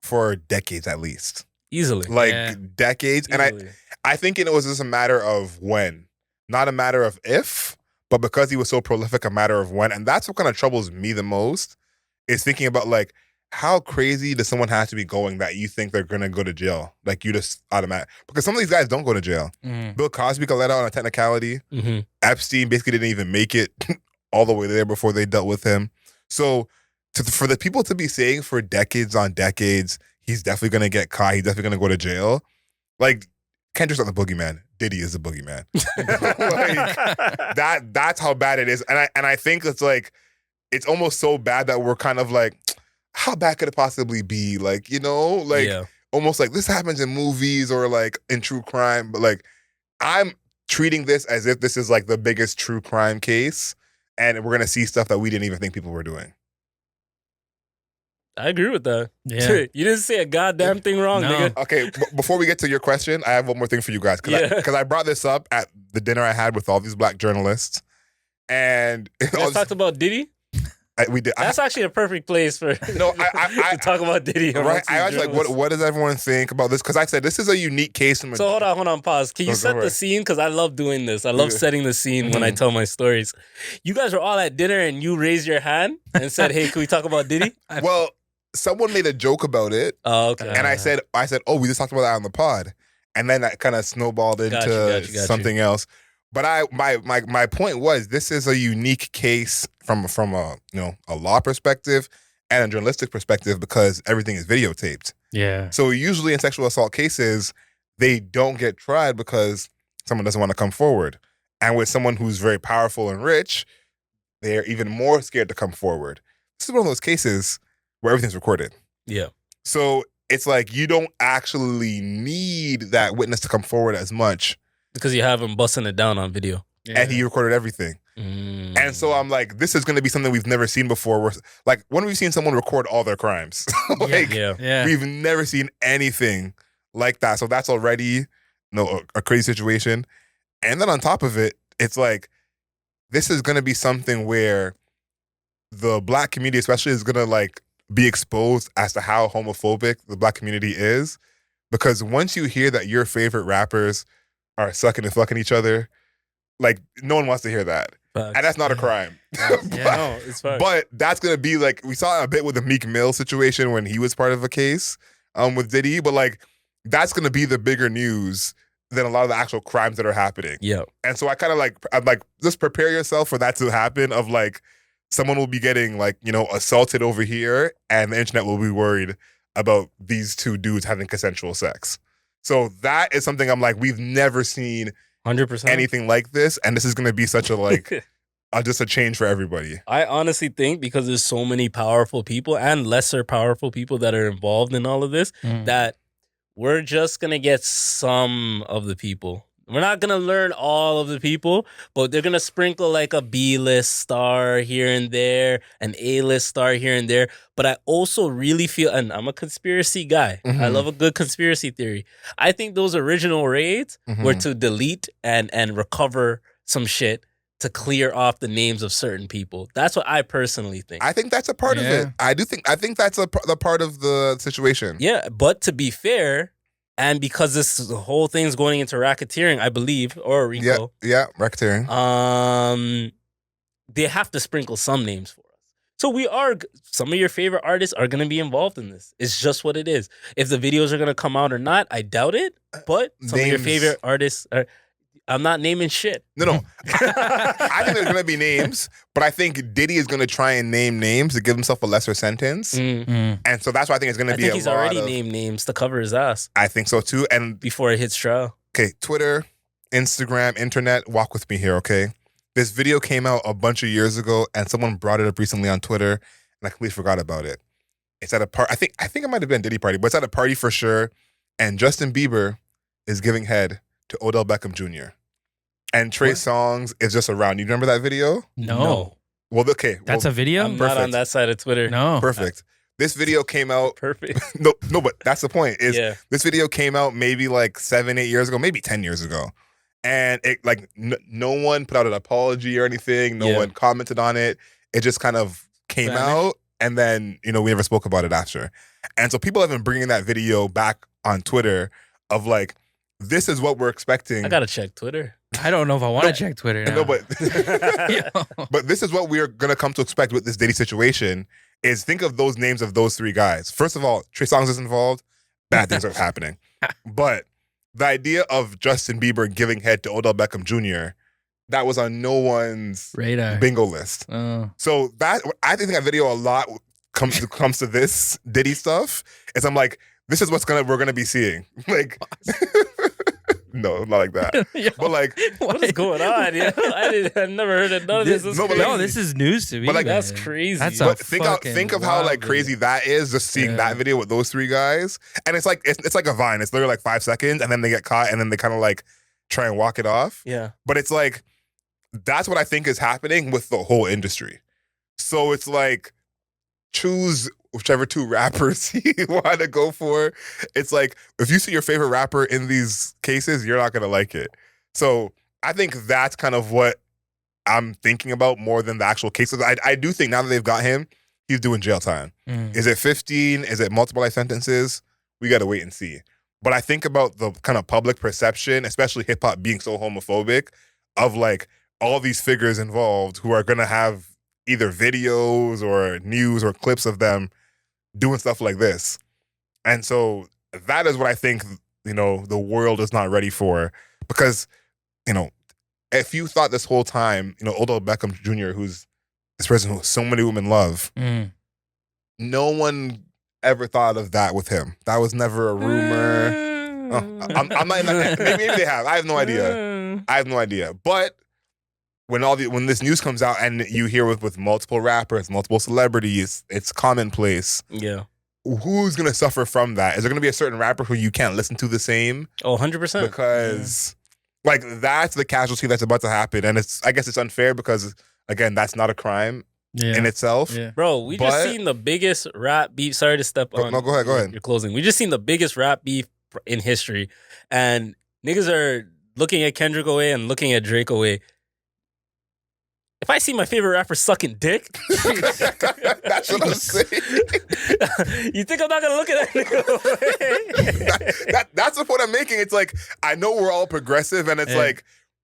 for decades at least. Easily. Like decades. Easily. And I think it was just a matter of when. Not a matter of if, but because he was so prolific, a matter of when. And that's what kind of troubles me the most, is thinking about like, how crazy does someone have to be going that you think they're going to go to jail? Like you just automatic. Because some of these guys don't go to jail. Mm. Bill Cosby got let out on a technicality. Mm-hmm. Epstein basically didn't even make it all the way there before they dealt with him. So for the people to be saying for decades on decades, he's definitely going to get caught, he's definitely going to go to jail. Like, Kendrick's not the boogeyman. Diddy is the boogeyman. Like, that's how bad it is. And I think it's like, it's almost so bad that we're kind of like, how bad could it possibly be? Like, like, almost like this happens in movies or like in true crime, but like I'm treating this as if this is like the biggest true crime case, and we're gonna see stuff that we didn't even think people were doing. I agree with that. Yeah. You didn't say a goddamn thing wrong, No. nigga. Okay, before we get to your question, I have one more thing for you guys because I brought this up at the dinner I had with all these black journalists, and You guys talked about Diddy. we did. That's actually a perfect place for to talk about Diddy. Right, I was like, what does everyone think about this? Because I said this is a unique case. So hold on, pause. Can you set the scene? Because I love doing this. I love setting the scene when I tell my stories. You guys were all at dinner and you raised your hand and said, "Hey, can we talk about Diddy?" Well, someone made a joke about it. Oh, okay. And I said, oh, we just talked about that on the pod, and then that kind of snowballed into something else. But my point was, this is a unique case from a a law perspective and a journalistic perspective because everything is videotaped. Yeah. So usually in sexual assault cases, they don't get tried because someone doesn't want to come forward. And with someone who's very powerful and rich, they're even more scared to come forward. This is one of those cases where everything's recorded. Yeah. So it's like you don't actually need that witness to come forward as much. Because you have him busting it down on video. Yeah. And he recorded everything. And so I'm like, this is going to be something we've never seen before. Where, like, when have we seen someone record all their crimes? We've never seen anything like that. So that's already a crazy situation. And then on top of it, it's like, this is going to be something where the black community especially is going to like be exposed as to how homophobic the black community is. Because once you hear that your favorite rappers are sucking and fucking each other, like no one wants to hear that. Facts. And that's not a crime. No, it's fine. But that's going to be like, we saw a bit with the Meek Mill situation when he was part of a case with Diddy, but like that's going to be the bigger news than a lot of the actual crimes that are happening. Yeah. And so I'm like, just prepare yourself for that to happen of like, someone will be getting like, assaulted over here and the internet will be worried about these two dudes having consensual sex. So that is something I'm like, we've never seen 100% anything like this. And this is going to be such a like, just a change for everybody. I honestly think because there's so many powerful people and lesser powerful people that are involved in all of this, that we're just going to get some of the people. We're not going to learn all of the people, but they're going to sprinkle like a B-list star here and there, an A-list star here and there. But I also really feel, and I'm a conspiracy guy. I love a good conspiracy theory. I think those original raids were to delete and recover some shit to clear off the names of certain people. That's what I personally think. I think that's a part of it. I think that's the part of the situation. Yeah, but to be fair, and because this whole thing's going into racketeering, I believe, or RICO. Yeah, racketeering. They have to sprinkle some names for us. So some of your favorite artists are going to be involved in this. It's just what it is. If the videos are going to come out or not, I doubt it. But some of your favorite artists are... I'm not naming shit. No. I think there's going to be names, but I think Diddy is going to try and name names to give himself a lesser sentence. And so that's why I think it's going to be a lot of... he's already named names to cover his ass. I think so too. And before it hits trial. Okay, Twitter, Instagram, internet, walk with me here, okay? This video came out a bunch of years ago and someone brought it up recently on Twitter and I completely forgot about it. It's at a party. I think it might have been a Diddy party, but it's at a party for sure. And Justin Bieber is giving head to Odell Beckham Jr. And Trey Songz is just around. You remember that video? No. Well, okay. That's a video? I'm not on that side of Twitter. No. Perfect. This video came out. Perfect. No, but that's the point. This video came out maybe like 7-8 years ago, maybe 10 years ago. And it like no one put out an apology or anything. No one commented on it. It just kind of came out. And then, we never spoke about it after. And so people have been bringing that video back on Twitter of like, this is what we're expecting. I got to check Twitter. I don't know if I want to check Twitter now. No, but but this is what we're going to come to expect with this Diddy situation is think of those names of those three guys. First of all, Trey Songz is involved. Bad things are happening. But the idea of Justin Bieber giving head to Odell Beckham Jr., that was on no one's radar bingo list. So that I think that video a lot comes to this Diddy stuff. Is I'm like, this is we're gonna be seeing. Like No, not like that. Yo, But like, What is going on? Yeah, I've never heard of none of this. No, but like- no, this is news to me. But like- That's man. crazy. That's but a think of how like wild crazy video. that is. Just seeing that video with those three guys, and it's like a Vine. It's literally like 5 seconds, and then they get caught, and then they kind of like try and walk it off. Yeah. But it's like that's what I think is happening with the whole industry. So it's like choose whichever two rappers you want to go for. It's like if you see your favorite rapper in these cases, you're not gonna like it. So I think that's kind of what I'm thinking about more than the actual cases. I do think now that they've got him, he's doing jail time. Is it 15? Is it multiple life sentences? We got to wait and see. But I think about the kind of public perception, especially hip hop being so homophobic, of like all these figures involved who are going to have either videos or news or clips of them doing stuff like this. And so that is what I think, the world is not ready for. Because, if you thought this whole time, Odell Beckham Jr., who's this person who so many women love, no one ever thought of that with him. That was never a rumor. I'm not in that. Maybe they have. I have no idea. But when this news comes out and you hear with multiple rappers, multiple celebrities, it's commonplace. Yeah. Who's gonna suffer from that? Is there gonna be a certain rapper who you can't listen to the same? Oh, 100%. Because like that's the casualty that's about to happen, and I guess it's unfair because again, that's not a crime in itself. Yeah. Bro, we just seen the biggest rap beef. Sorry to step on. No, go ahead. You're closing. We just seen the biggest rap beef in history, and niggas are looking at Kendrick away and looking at Drake away. If I see my favorite rapper sucking dick, that's what I'm saying. You think I'm not gonna look at that nigga? That's the point I'm making. It's like I know we're all progressive, and it's like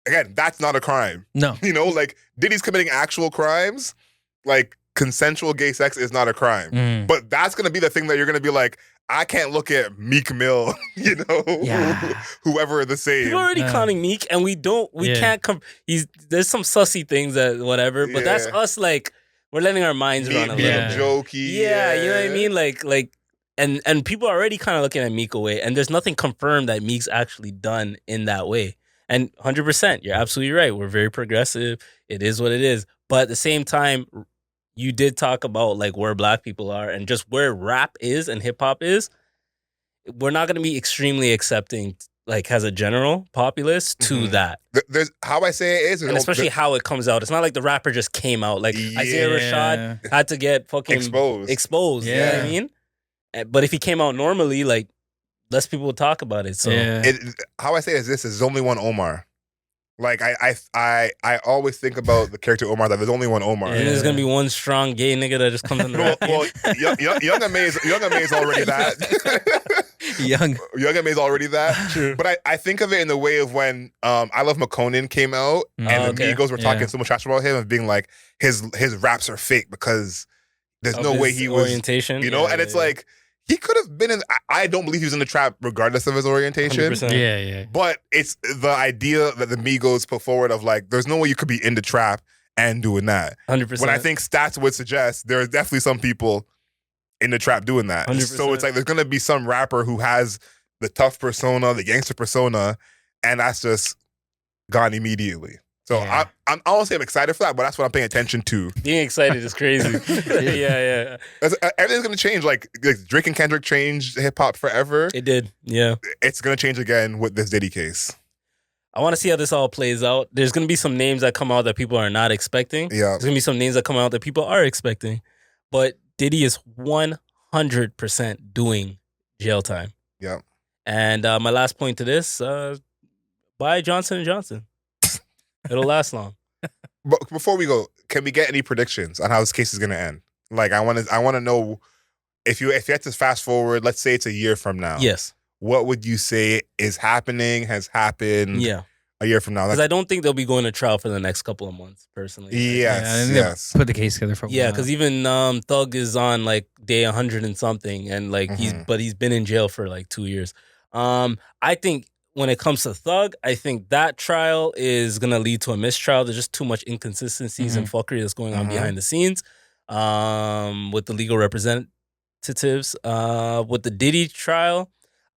again, that's not a crime. No, like Diddy's committing actual crimes. Like consensual gay sex is not a crime, but that's gonna be the thing that you're gonna be like, I can't look at Meek Mill, whoever the same. People are already clowning Meek, and we can't come. There's some sussy things that whatever, but that's us. Like we're letting our minds run a little bit. Jokey. Yeah, you know what I mean. Like, and people are already kind of looking at Meek away, and there's nothing confirmed that Meek's actually done in that way. And 100%, you're absolutely right. We're very progressive. It is what it is. But at the same time, you did talk about like where black people are and just where rap is and hip hop is. We're not going to be extremely accepting, like as a general populace, to that. There's how I say it is, and especially how it comes out. It's not like the rapper just came out. Like Isaiah Rashad had to get fucking exposed. Yeah. You know what I mean? But if he came out normally, like less people would talk about it. So how I say it is this: there's only one Omar. Like I always think about the character Omar. That there's only one Omar. And there's gonna be one strong gay nigga that just comes in the rap. Young M.A is already that. Young M.A is already that. True. But I think of it in the way of when I Love McConan came out and the Migos were talking so much trash about him and being like his raps are fake because there's no way he was orientation. And it's like. He could have been in. I don't believe he was in the trap regardless of his orientation. 100%. Yeah. But it's the idea that the Migos put forward of like, there's no way you could be in the trap and doing that. 100%. When I think stats would suggest there are definitely some people in the trap doing that. 100%. So it's like there's gonna be some rapper who has the tough persona, the gangster persona, and that's just gone immediately. So I won't say I'm excited for that, but that's what I'm paying attention to. Being excited is crazy. yeah. Everything's gonna change. Like Drake and Kendrick changed hip hop forever. It did. Yeah. It's gonna change again with this Diddy case. I want to see how this all plays out. There's gonna be some names that come out that people are not expecting. Yeah. There's gonna be some names that come out that people are expecting. But Diddy is 100% doing jail time. Yeah. And my last point to this, buy Johnson & Johnson. It'll last long. But before we go, can we get any predictions on how this case is going to end? Like, I want to know if you had to fast forward, let's say it's a year from now. Yes. What would you say is happening, has happened a year from now? Because I don't think they'll be going to trial for the next couple of months, personally. Yes. Put the case together for a while. Yeah, because even Thug is on like day 100 and something, and like he's been in jail for like 2 years. I think when it comes to Thug, I think that trial is going to lead to a mistrial. There's just too much inconsistencies and fuckery that's going on behind the scenes with the legal representatives. With the Diddy trial,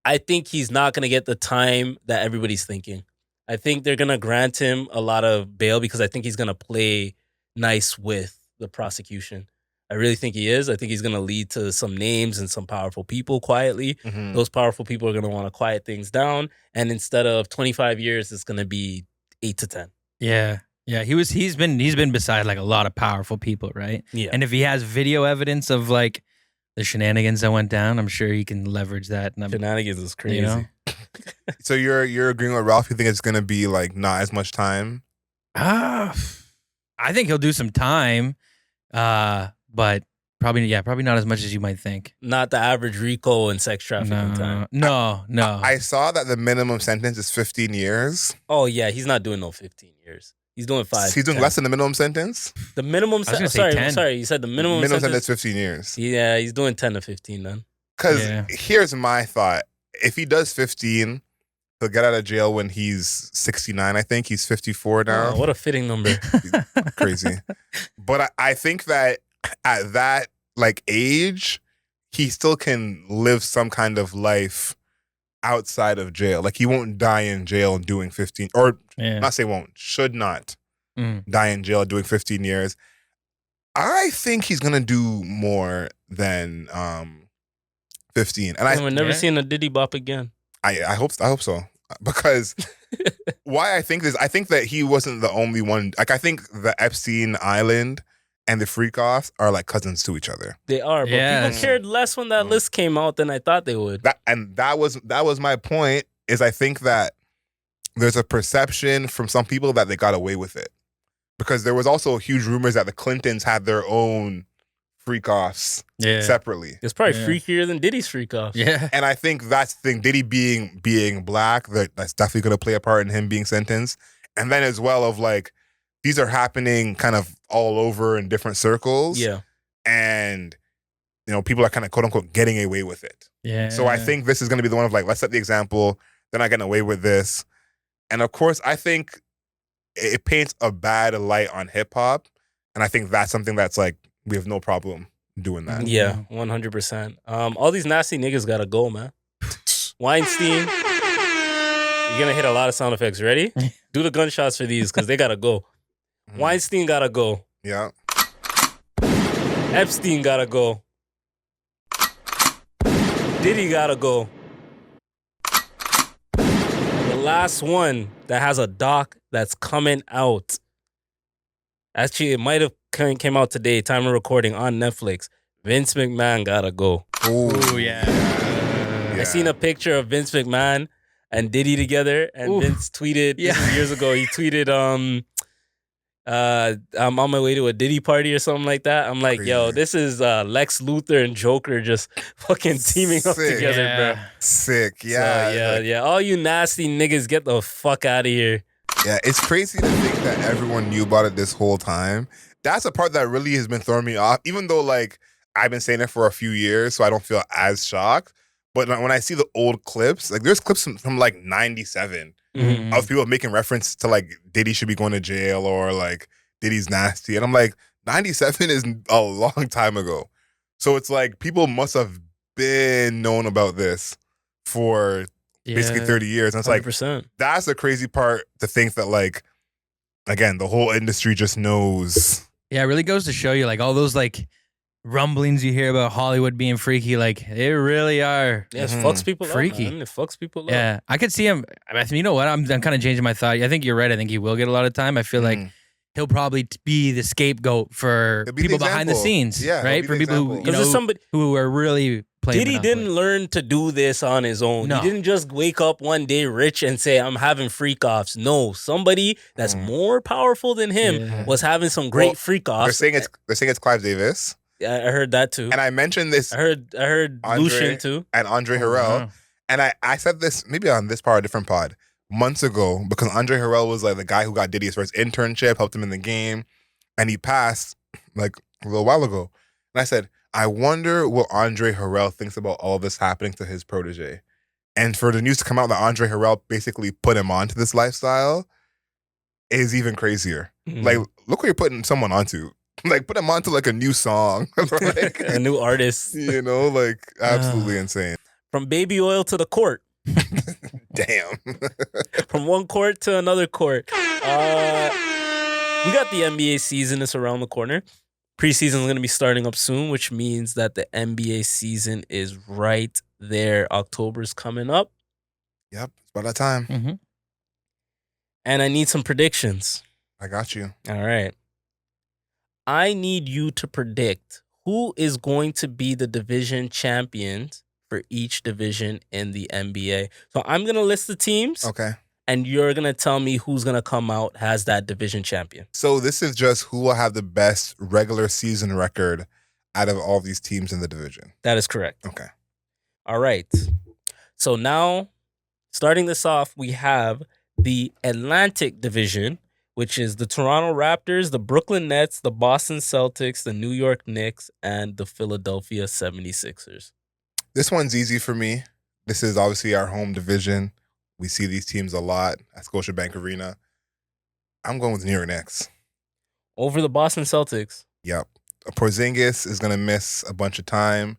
I think he's not going to get the time that everybody's thinking. I think they're going to grant him a lot of bail because I think he's going to play nice with the prosecution. I really think he is. I think he's going to lead to some names and some powerful people quietly. Mhm. Those powerful people are going to want to quiet things down. And instead of 25 years, it's going to be 8 to 10. Yeah. Yeah, he's been beside like a lot of powerful people, right? Yeah. And if he has video evidence of like the shenanigans that went down, I'm sure he can leverage that. And Shenanigans is crazy. You know? So you're agreeing with Ralph? You think it's gonna be like not as much time? I think he'll do some time, but probably not as much as you might think. Not the average RICO and sex trafficking time. No. I saw that the minimum sentence is 15 years. Oh, yeah. He's not doing no 15 years. He's doing 5. He's doing 10. less than the minimum sentence? The minimum sentence. Sorry. You said the minimum sentence 15 years. Yeah, he's doing 10 to 15 then. Because here's my thought. If he does 15, he'll get out of jail when he's 69, I think. He's 54 now. Oh, what a fitting number. Crazy. But I think that at that like age, he still can live some kind of life outside of jail. Like he won't die in jail doing 15, or not say won't, should not die in jail doing 15 years. I think he's gonna do more than 15. And we're never seeing a Diddy bop again. I hope so. Because why I think this, I think that he wasn't the only one. Like I think the Epstein Island and the freak offs are like cousins to each other. They are, but people cared less when that list came out than I thought they would. That was my point, is I think that there's a perception from some people that they got away with it. Because there was also huge rumors that the Clintons had their own freak offs separately. It's probably freakier than Diddy's freak offs. Yeah. And I think that's the thing. Diddy being black, that's definitely gonna play a part in him being sentenced. And then as well of like, these are happening kind of all over in different circles. Yeah. And, you know, people are kind of quote unquote getting away with it. Yeah. So I think this is going to be the one of like, let's set the example. They're not getting away with this. And of course, I think it paints a bad light on hip hop. And I think that's something that's like, we have no problem doing that. Yeah, 100%. All these nasty niggas gotta go, man. Weinstein. You're gonna hit a lot of sound effects. Ready? Do the gunshots for these because they gotta go. Weinstein gotta go. Yeah. Epstein gotta go. Diddy gotta go. The last one that has a doc that's coming out. Actually, it might have came out today, time of recording, on Netflix. Vince McMahon gotta go. Oh yeah. I seen a picture of Vince McMahon and Diddy together, and Vince tweeted this was years ago. He tweeted, "I'm on my way to a Diddy party" or something like that. I'm like, yo, this is Lex Luthor and Joker just fucking teaming up together, bro. Sick, yeah. So, yeah. All you nasty niggas, get the fuck out of here. Yeah, it's crazy to think that everyone knew about it this whole time. That's a part that really has been throwing me off, even though like I've been saying it for a few years, so I don't feel as shocked. But when I see the old clips, like there's clips from like 97 of people making reference to like Diddy should be going to jail or like Diddy's nasty. And I'm like, 97 is a long time ago. So it's like people must have been known about this for basically 30 years. And it's 100%. like, that's the crazy part, to think that like, again, the whole industry just knows. Yeah, it really goes to show you like all those like rumblings you hear about Hollywood being freaky, like they really are. Yeah, it fucks people freaky. up, man. It fucks people up. Yeah, I could see him. I mean, you know what? I'm kind of changing my thought. I think you're right. I think he will get a lot of time. I feel like he'll probably be the scapegoat for people behind the scenes, right? For people who, you know, who are really playing. Diddy didn't learn to do this on his own. No. He didn't just wake up one day rich and say, I'm having freak offs. No, somebody that's more powerful than him was having some great freak offs. They're saying it's Clive Davis. I heard that too. And I mentioned this. I heard Andre, Lucian too. And Andre Harrell. And I said this maybe on this part, a different pod, months ago, because Andre Harrell was like the guy who got Diddy his first internship, helped him in the game, and he passed like a little while ago. And I said, I wonder what Andre Harrell thinks about all this happening to his protege. And for the news to come out that Andre Harrell basically put him onto this lifestyle is even crazier. Like, look what you're putting someone onto. Like, put him onto like a new song. Like, a new artist. You know, like absolutely insane. From baby oil to the court. Damn. From one court to another court. We got the NBA season is around the corner. Preseason is going to be starting up soon, which means that the NBA season is right there. October's coming up. Yep, it's about that time. Mm-hmm. And I need some predictions. I got you. All right. I need you to predict who is going to be the division champions for each division in the NBA. So I'm going to list the teams. Okay. And you're going to tell me who's going to come out as that division champion. So this is just who will have the best regular season record out of all these teams in the division. That is correct. Okay. All right. So now, starting this off, we have the Atlantic Division, which is the Toronto Raptors, the Brooklyn Nets, the Boston Celtics, the New York Knicks, and the Philadelphia 76ers. This one's easy for me. This is obviously our home division. We see these teams a lot at Scotiabank Arena. I'm going with New York Knicks. Over the Boston Celtics. Yep. Porzingis is going to miss a bunch of time.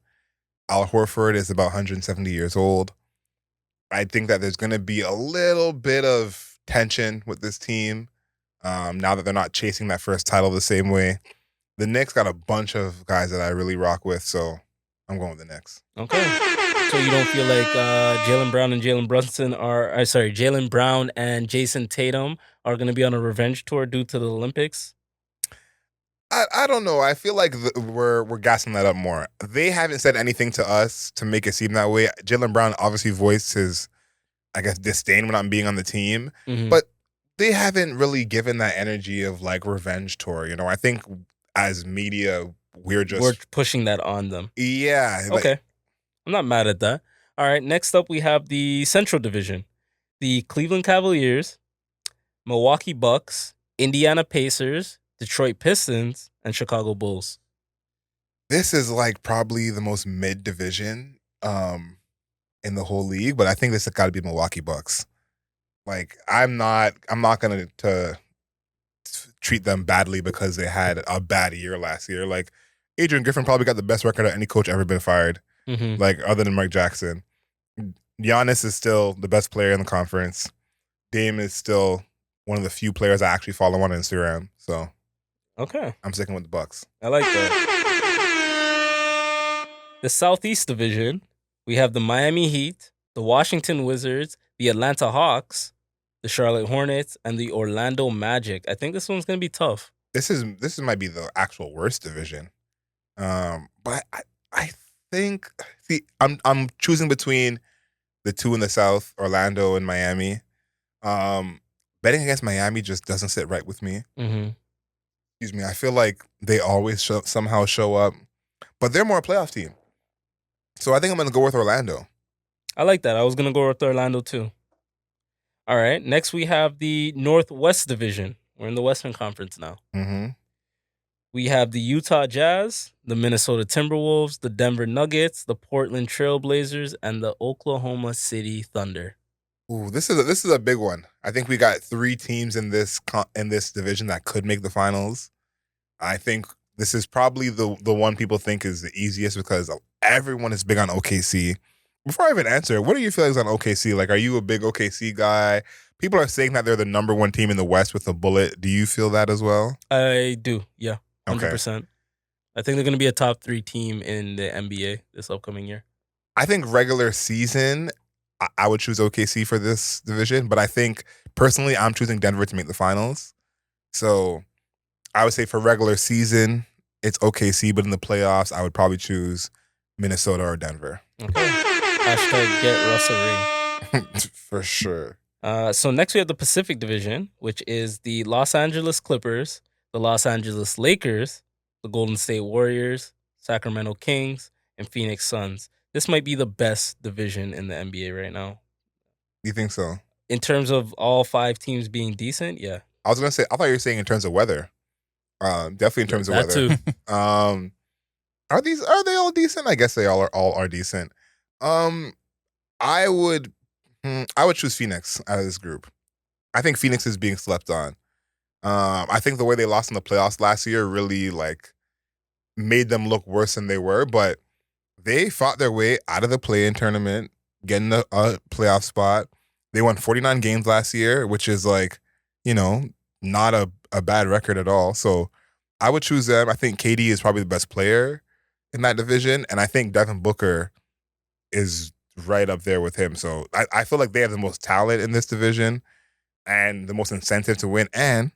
Al Horford is about 170 years old. I think that there's going to be a little bit of tension with this team now that they're not chasing that first title the same way. The Knicks got a bunch of guys that I really rock with, so I'm going with the Knicks. Okay. So you don't feel like Jaylen Brown and Jaylen Brown and Jason Tatum are going to be on a revenge tour due to the Olympics? I don't know. I feel like we're gassing that up more. They haven't said anything to us to make it seem that way. Jaylen Brown obviously voiced his, I guess, disdain when I'm being on the team, but they haven't really given that energy of like revenge tour. You know, I think as media, we're pushing that on them. Yeah. Okay. I'm not mad at that. All right. Next up, we have the Central Division. The Cleveland Cavaliers, Milwaukee Bucks, Indiana Pacers, Detroit Pistons, and Chicago Bulls. This is like probably the most mid division in the whole league, but I think this has got to be Milwaukee Bucks. Like I'm not gonna treat them badly because they had a bad year last year. Like Adrian Griffin probably got the best record of any coach ever been fired. Like other than Mike Jackson. Giannis is still the best player in the conference. Dame is still one of the few players I actually follow on Instagram. So okay, I'm sticking with the Bucks. I like that. The Southeast Division, we have the Miami Heat, the Washington Wizards, the Atlanta Hawks, the Charlotte Hornets, and the Orlando Magic. I think this one's gonna be tough. This might be the actual worst division. But I think I'm choosing between the two in the South, Orlando and Miami. Betting against Miami just doesn't sit right with me. Excuse me. I feel like they always somehow show up, but they're more a playoff team. So I think I'm going to go with Orlando. I like that. I was going to go with Orlando too. All right. Next, we have the Northwest Division. We're in the Western Conference now. We have the Utah Jazz, the Minnesota Timberwolves, the Denver Nuggets, the Portland Trailblazers, and the Oklahoma City Thunder. Ooh, this is a big one. I think we got 3 teams in this division that could make the finals. I think this is probably the one people think is the easiest because everyone is big on OKC. Before I even answer, what are your feelings on OKC? Like, are you a big OKC guy? People are saying that they're the number 1 team in the West with a bullet. Do you feel that as well? I do, yeah. 100%. Okay. I think they're going to be a top 3 team in the NBA this upcoming year. I think regular season, I would choose OKC for this division, but I think personally, I'm choosing Denver to make the finals. So I would say for regular season, it's OKC, but in the playoffs, I would probably choose Minnesota or Denver. Okay. Hashtag get Russell Ring. For sure. So next we have the Pacific Division, which is the Los Angeles Clippers, the Los Angeles Lakers, the Golden State Warriors, Sacramento Kings, and Phoenix Suns. This might be the best division in the NBA right now. You think so? In terms of all 5 teams being decent, yeah. I was gonna say, I thought you were saying in terms of weather. Definitely in terms of that weather. Too. Are they all decent? I guess they all are decent. I would choose Phoenix out of this group. I think Phoenix is being slept on. I think the way they lost in the playoffs last year really like made them look worse than they were, but they fought their way out of the play-in tournament, getting a playoff spot. They won 49 games last year, which is like, not a bad record at all. So I would choose them. I think KD is probably the best player in that division, and I think Devin Booker is right up there with him. So I feel like they have the most talent in this division and the most incentive to win. And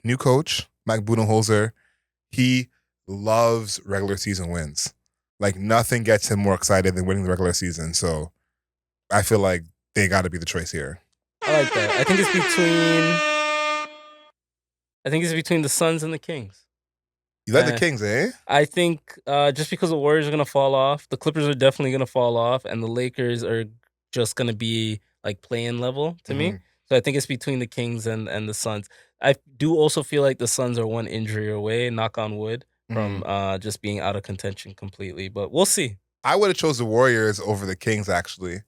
new coach, Mike Budenholzer, he loves regular season wins. Like nothing gets him more excited than winning the regular season. So I feel like they got to be the choice here. I like that. I think it's between the Suns and the Kings. You like the Kings, eh? I think just because the Warriors are going to fall off, the Clippers are definitely going to fall off, and the Lakers are just going to be like play-in level to me. So I think it's between the Kings and the Suns. I do also feel like the Suns are one injury away, knock on wood, from just being out of contention completely. But we'll see. I would have chose the Warriors over the Kings, actually.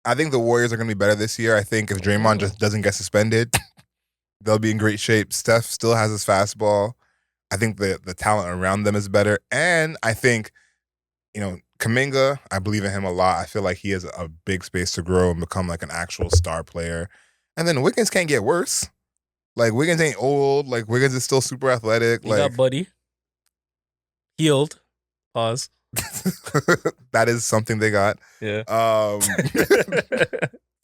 I think the Warriors are going to be better this year. I think if Draymond just doesn't get suspended, they'll be in great shape. Steph still has his fastball. I think the talent around them is better. And I think, Kuminga, I believe in him a lot. I feel like he has a big space to grow and become like an actual star player. And then Wiggins can't get worse. Like, Wiggins ain't old. Like, Wiggins is still super athletic. You got Buddy. Healed. Pause. That is something they got. Yeah.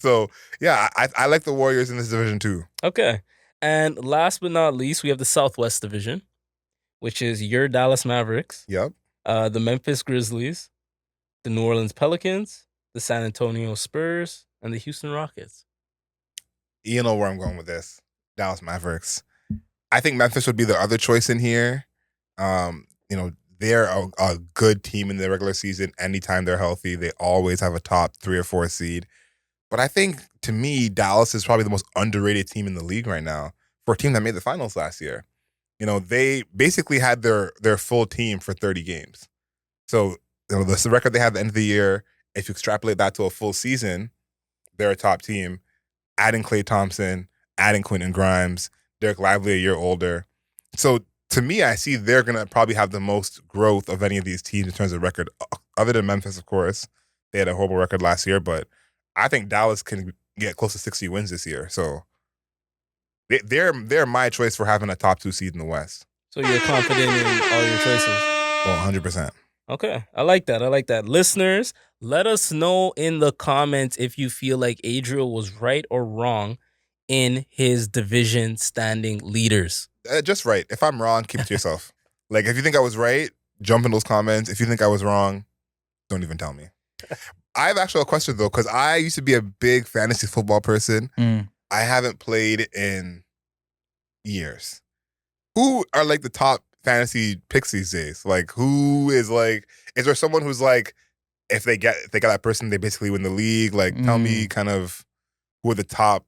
So, yeah, I like the Warriors in this division too. Okay. And last but not least, we have the Southwest Division, which is your Dallas Mavericks. Yep. The Memphis Grizzlies, the New Orleans Pelicans, the San Antonio Spurs, and the Houston Rockets. You know where I'm going with this. Dallas Mavericks. I think Memphis would be the other choice in here. They're a good team in the regular season. Anytime they're healthy, they always have a top 3 or 4 seed. But I think, to me, Dallas is probably the most underrated team in the league right now for a team that made the finals last year. They basically had their full team for 30 games. So, that's the record they had at the end of the year. If you extrapolate that to a full season, they're a top team. Adding Klay Thompson, adding Quentin Grimes, Derek Lively a year older. So, to me, I see they're going to probably have the most growth of any of these teams in terms of record, other than Memphis, of course. They had a horrible record last year, but I think Dallas can get close to 60 wins this year. So they're my choice for having a top 2 seed in the West. So you're confident in all your choices? Well, 100%. Okay. I like that. Listeners, let us know in the comments if you feel like Adriel was right or wrong in his division standing leaders. Just right. If I'm wrong, keep it to yourself. Like, if you think I was right, jump in those comments. If you think I was wrong, don't even tell me. I have actually a question, though, because I used to be a big fantasy football person. I haven't played in years. Who are, like, the top fantasy picks these days? Like, who is, like, is there someone who's, like, if they got that person, they basically win the league? Like, tell me kind of who are the top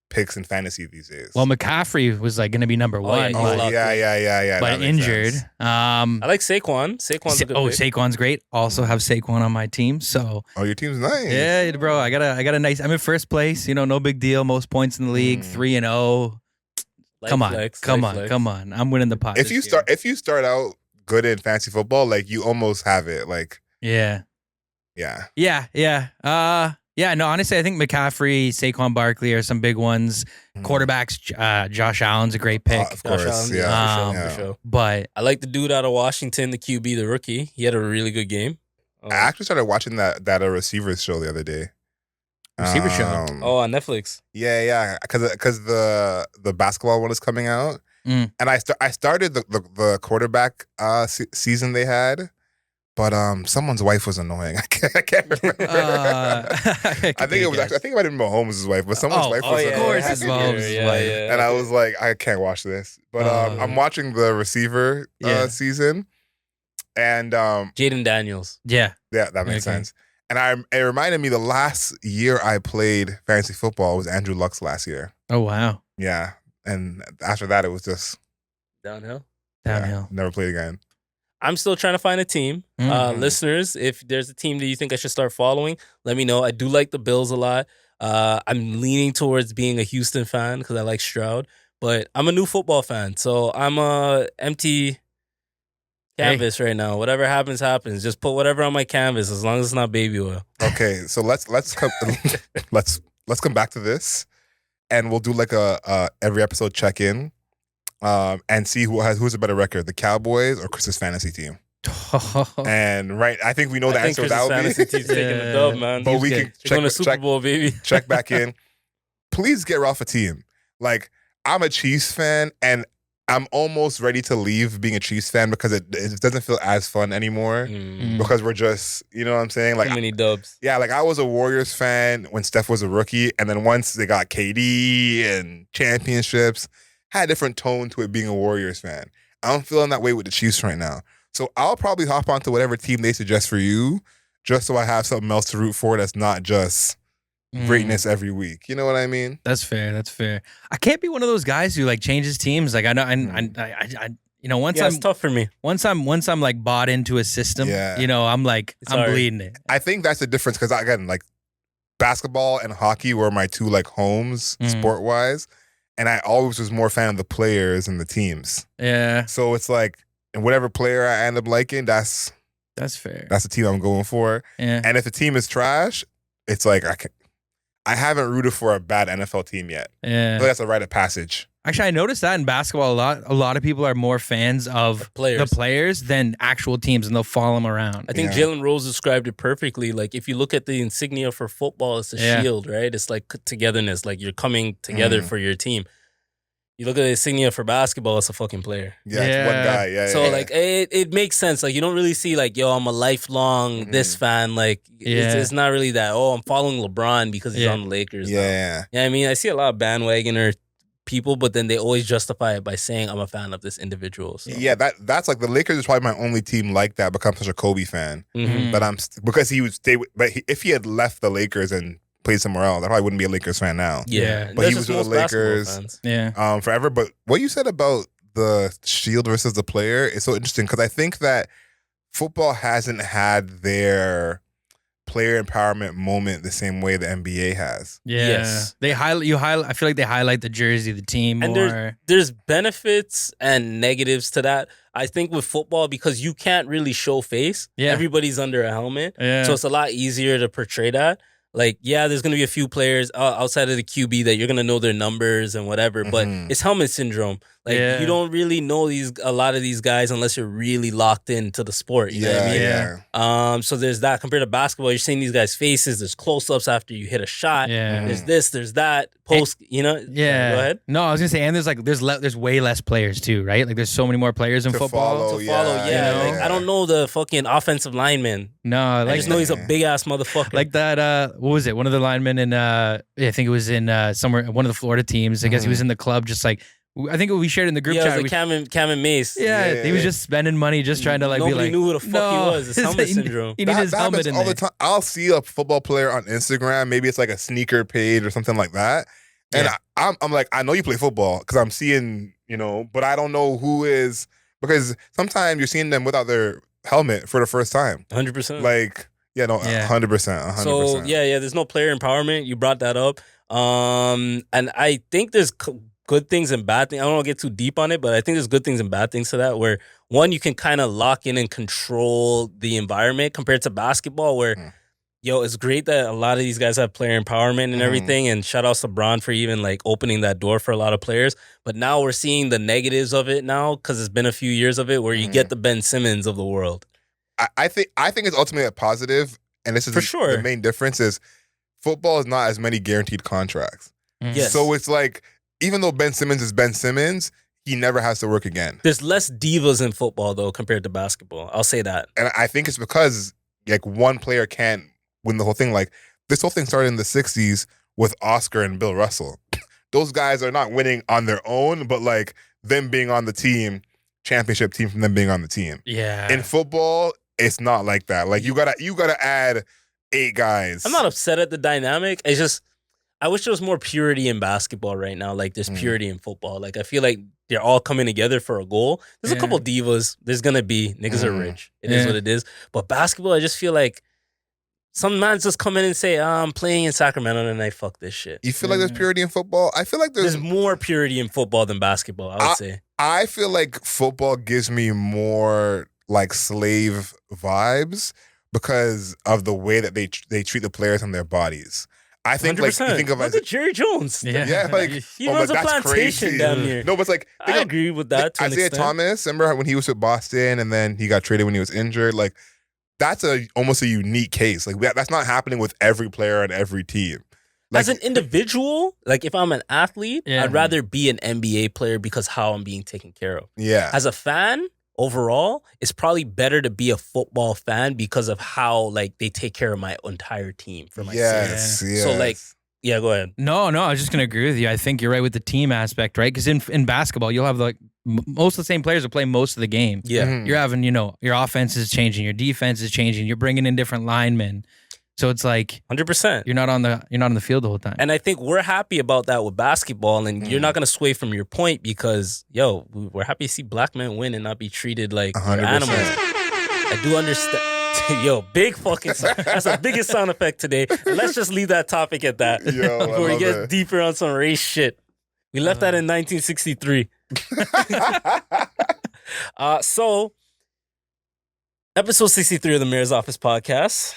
picks in fantasy these days. Well, McCaffrey was like going to be number one. Yeah. But injured. I like Saquon. Saquon's a good pick. Saquon's great. Also have Saquon on my team. So your team's nice. Yeah, bro. I got a nice. I'm in first place. No big deal. Most points in the league. 3-0. Come on. I'm winning the pot. If you start out good in fantasy football, like you almost have it. Like yeah. No, honestly, I think McCaffrey, Saquon Barkley are some big ones. Quarterbacks, Josh Allen's a great pick. Of course, for sure. But I like the dude out of Washington, the QB, the rookie. He had a really good game. I actually started watching that Receivers show the other day. Receiver show? On Netflix. Yeah, because the basketball one is coming out, and I started the quarterback season they had. But someone's wife was annoying. I can't remember. I think it might have been Mahomes' wife, but someone's wife was annoying. Of course, it's Mahomes' wife. And I was like, I can't watch this. But I'm watching the receiver season, and Jaden Daniels. Yeah, that makes sense. And it reminded me the last year I played fantasy football was Andrew Luck's last year. Oh wow. Yeah, and after that it was just downhill. Never played again. I'm still trying to find a team. Listeners, if there's a team that you think I should start following, let me know. I do like the Bills a lot. I'm leaning towards being a Houston fan because I like Stroud. But I'm a new football fan. So I'm a empty canvas right now. Whatever happens, happens. Just put whatever on my canvas as long as it's not baby oil. Okay, so let's come let's come back to this, and we'll do like a every episode check in, and see who's a better record, the Cowboys or Chris's fantasy team. And I think we know the answer. That would be fantasy team's taking the dub, man. But we can check the Super Bowl, baby. Check back in. Please get Ralph a team. Like, I'm a Chiefs fan, and I'm almost ready to leave being a Chiefs fan because it doesn't feel as fun anymore because we're just, you know what I'm saying? Like, too many dubs. Yeah, like I was a Warriors fan when Steph was a rookie, and then once they got KD and championships, had a different tone to it being a Warriors fan. I'm feeling that way with the Chiefs right now. So I'll probably hop onto whatever team they suggest for you, just so I have something else to root for that's not just greatness every week. You know what I mean? That's fair. That's fair. I can't be one of those guys who like changes teams. Like I know, I you know, once it's tough for me. Once I'm like bought into a system, you know, I'm like I'm bleeding it. I think that's the difference because again, like basketball and hockey were my two like homes sport wise, and I always was more fan of the players and the teams. Yeah. So it's like, and whatever player I end up liking, that's fair. That's the team I'm going for. Yeah. And if the team is trash, it's like I haven't rooted for a bad NFL team yet. Yeah. I think that's a rite of passage. Actually, I noticed that in basketball a lot. A lot of people are more fans of the players than actual teams, and they'll follow them around. I think Jalen Rose described it perfectly. Like, if you look at the insignia for football, it's a shield, right? It's like togetherness. Like, you're coming together for your team. You look at the insignia for basketball, it's a fucking player. Yeah, it's one guy. So, like, it makes sense. Like, you don't really see, like, yo, I'm a lifelong this fan. Like, it's not really that, oh, I'm following LeBron because he's on the Lakers. Yeah. Yeah, I mean, I see a lot of bandwagoner people, but then they always justify it by saying I'm a fan of this individual. So. Yeah, that's like the Lakers is probably my only team like that, because I'm such a Kobe fan. But because he would stay, but if he had left the Lakers and played somewhere else, I probably wouldn't be a Lakers fan now. Yeah, but he was with the Lakers forever. But what you said about the shield versus the player is so interesting, because I think that football hasn't had their player empowerment moment the same way the NBA has. Yeah. Yes. They highlight I feel like they highlight the jersey, the team and more. There's benefits and negatives to that. I think with football, because you can't really show face, everybody's under a helmet. So it's a lot easier to portray that. Like, there's going to be a few players outside of the QB that you're going to know their numbers and whatever, but it's helmet syndrome. Like, you don't really know a lot of these guys unless you're really locked into the sport. You know what I mean? So there's that. Compared to basketball, you're seeing these guys' faces. There's close-ups after you hit a shot. There's this, there's that. Post, you know? Yeah. Go ahead. No, I was going to say, and there's way less players too, right? Like, there's so many more players in football. To follow. Like, I don't know the fucking offensive lineman. No, I just know he's a big-ass motherfucker. Like that, what was it? One of the linemen in, I think it was in somewhere, one of the Florida teams. I guess he was in the club just like, I think we shared in the group chat. It was like Cam and Mace. He was just spending money, just trying to like Nobody be like. Nobody knew who the fuck he was. It's helmet syndrome. He needs his helmet in all there. the time. I'll see a football player on Instagram. Maybe it's like a sneaker page or something like that. And I'm like, I know you play football because I'm seeing, but I don't know who is, because sometimes you're seeing them without their helmet for the first time. 100%. Like, 100%. So, there's no player empowerment. You brought that up. And I think there's good things and bad things. I don't want to get too deep on it, but I think there's good things and bad things to that, where one, you can kind of lock in and control the environment compared to basketball, where it's great that a lot of these guys have player empowerment and everything, and shout out to LeBron for even like opening that door for a lot of players. But now we're seeing the negatives of it now, because it's been a few years of it, where you get the Ben Simmons of the world. I think it's ultimately a positive, and this is for sure. The main difference is football is not as many guaranteed contracts. Yes. So it's like, even though Ben Simmons is Ben Simmons, he never has to work again. There's less divas in football, though, compared to basketball. I'll say that. And I think it's because like one player can't win the whole thing. Like, this whole thing started in the 60s with Oscar and Bill Russell. Those guys are not winning on their own, but like them being on the team, championship team from them being on the team. Yeah. In football, it's not like that. Like, you gotta add 8 guys. I'm not upset at the dynamic. It's just, I wish there was more purity in basketball right now. Like, there's purity in football. Like, I feel like they're all coming together for a goal. There's a couple divas. There's going to be. Niggas are rich. It is what it is. But basketball, I just feel like some man's just come in and say, I'm playing in Sacramento tonight. Fuck this shit. You feel like there's purity in football? I feel like there's more purity in football than basketball, I would say. I feel like football gives me more like slave vibes because of the way that they treat the players and their bodies. I think 100%. like you think of Look as at Jerry Jones. yeah, like He oh, runs but a that's plantation crazy. down here. No, but it's like I agree with that to an Isaiah extent. Thomas, remember when he was with Boston and then he got traded when he was injured? Like that's almost a unique case. Like that's not happening with every player on every team. Like, as an individual, like if I'm an athlete, Yeah. I'd rather be an NBA player because how I'm being taken care of. yeah, As a fan, overall, it's probably better to be a football fan because of how like they take care of my entire team for my sake. yes. So like, yeah, go ahead. No, I was just gonna agree with you. I think you're right with the team aspect, right? Because in basketball, you'll have like most of the same players that play most of the game. Yeah. Mhm. You're having, your offense is changing, your defense is changing, you're bringing in different linemen. So it's like 100%. you're not on the field the whole time. And I think we're happy about that with basketball, and you're not going to sway from your point because, we're happy to see black men win and not be treated like we're 100%. animals. I do understand. Big fucking sound. That's the biggest sound effect today. Let's just leave that topic at that Yo, I before we love get it. deeper on some race shit. We left that in 1963. So, episode 63 of the Mayor's Office podcast.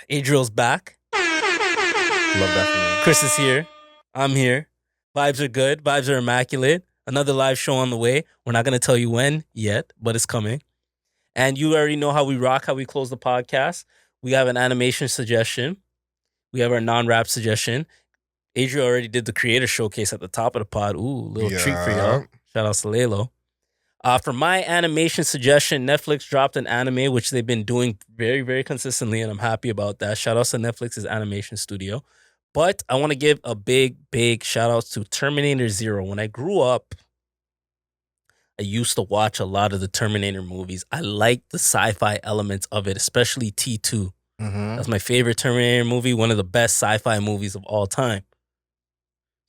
Adriel's back. Love that for me. Chris is here. I'm here. Vibes are good. Vibes are immaculate. Another live show on the way. We're not going to tell you when yet, but it's coming. And you already know how we rock, how we close the podcast. We have an animation suggestion. We have our non-rap suggestion. Adriel already did the creator showcase at the top of the pod. Ooh, little treat for y'all. Shout out to Lalo. For my animation suggestion, Netflix dropped an anime, which they've been doing very, very consistently, and I'm happy about that. Shout out to Netflix's animation studio. But I want to give a big, big shout out to Terminator Zero. When I grew up, I used to watch a lot of the Terminator movies. I liked the sci-fi elements of it, especially T2. Mm-hmm. That's my favorite Terminator movie, one of the best sci-fi movies of all time.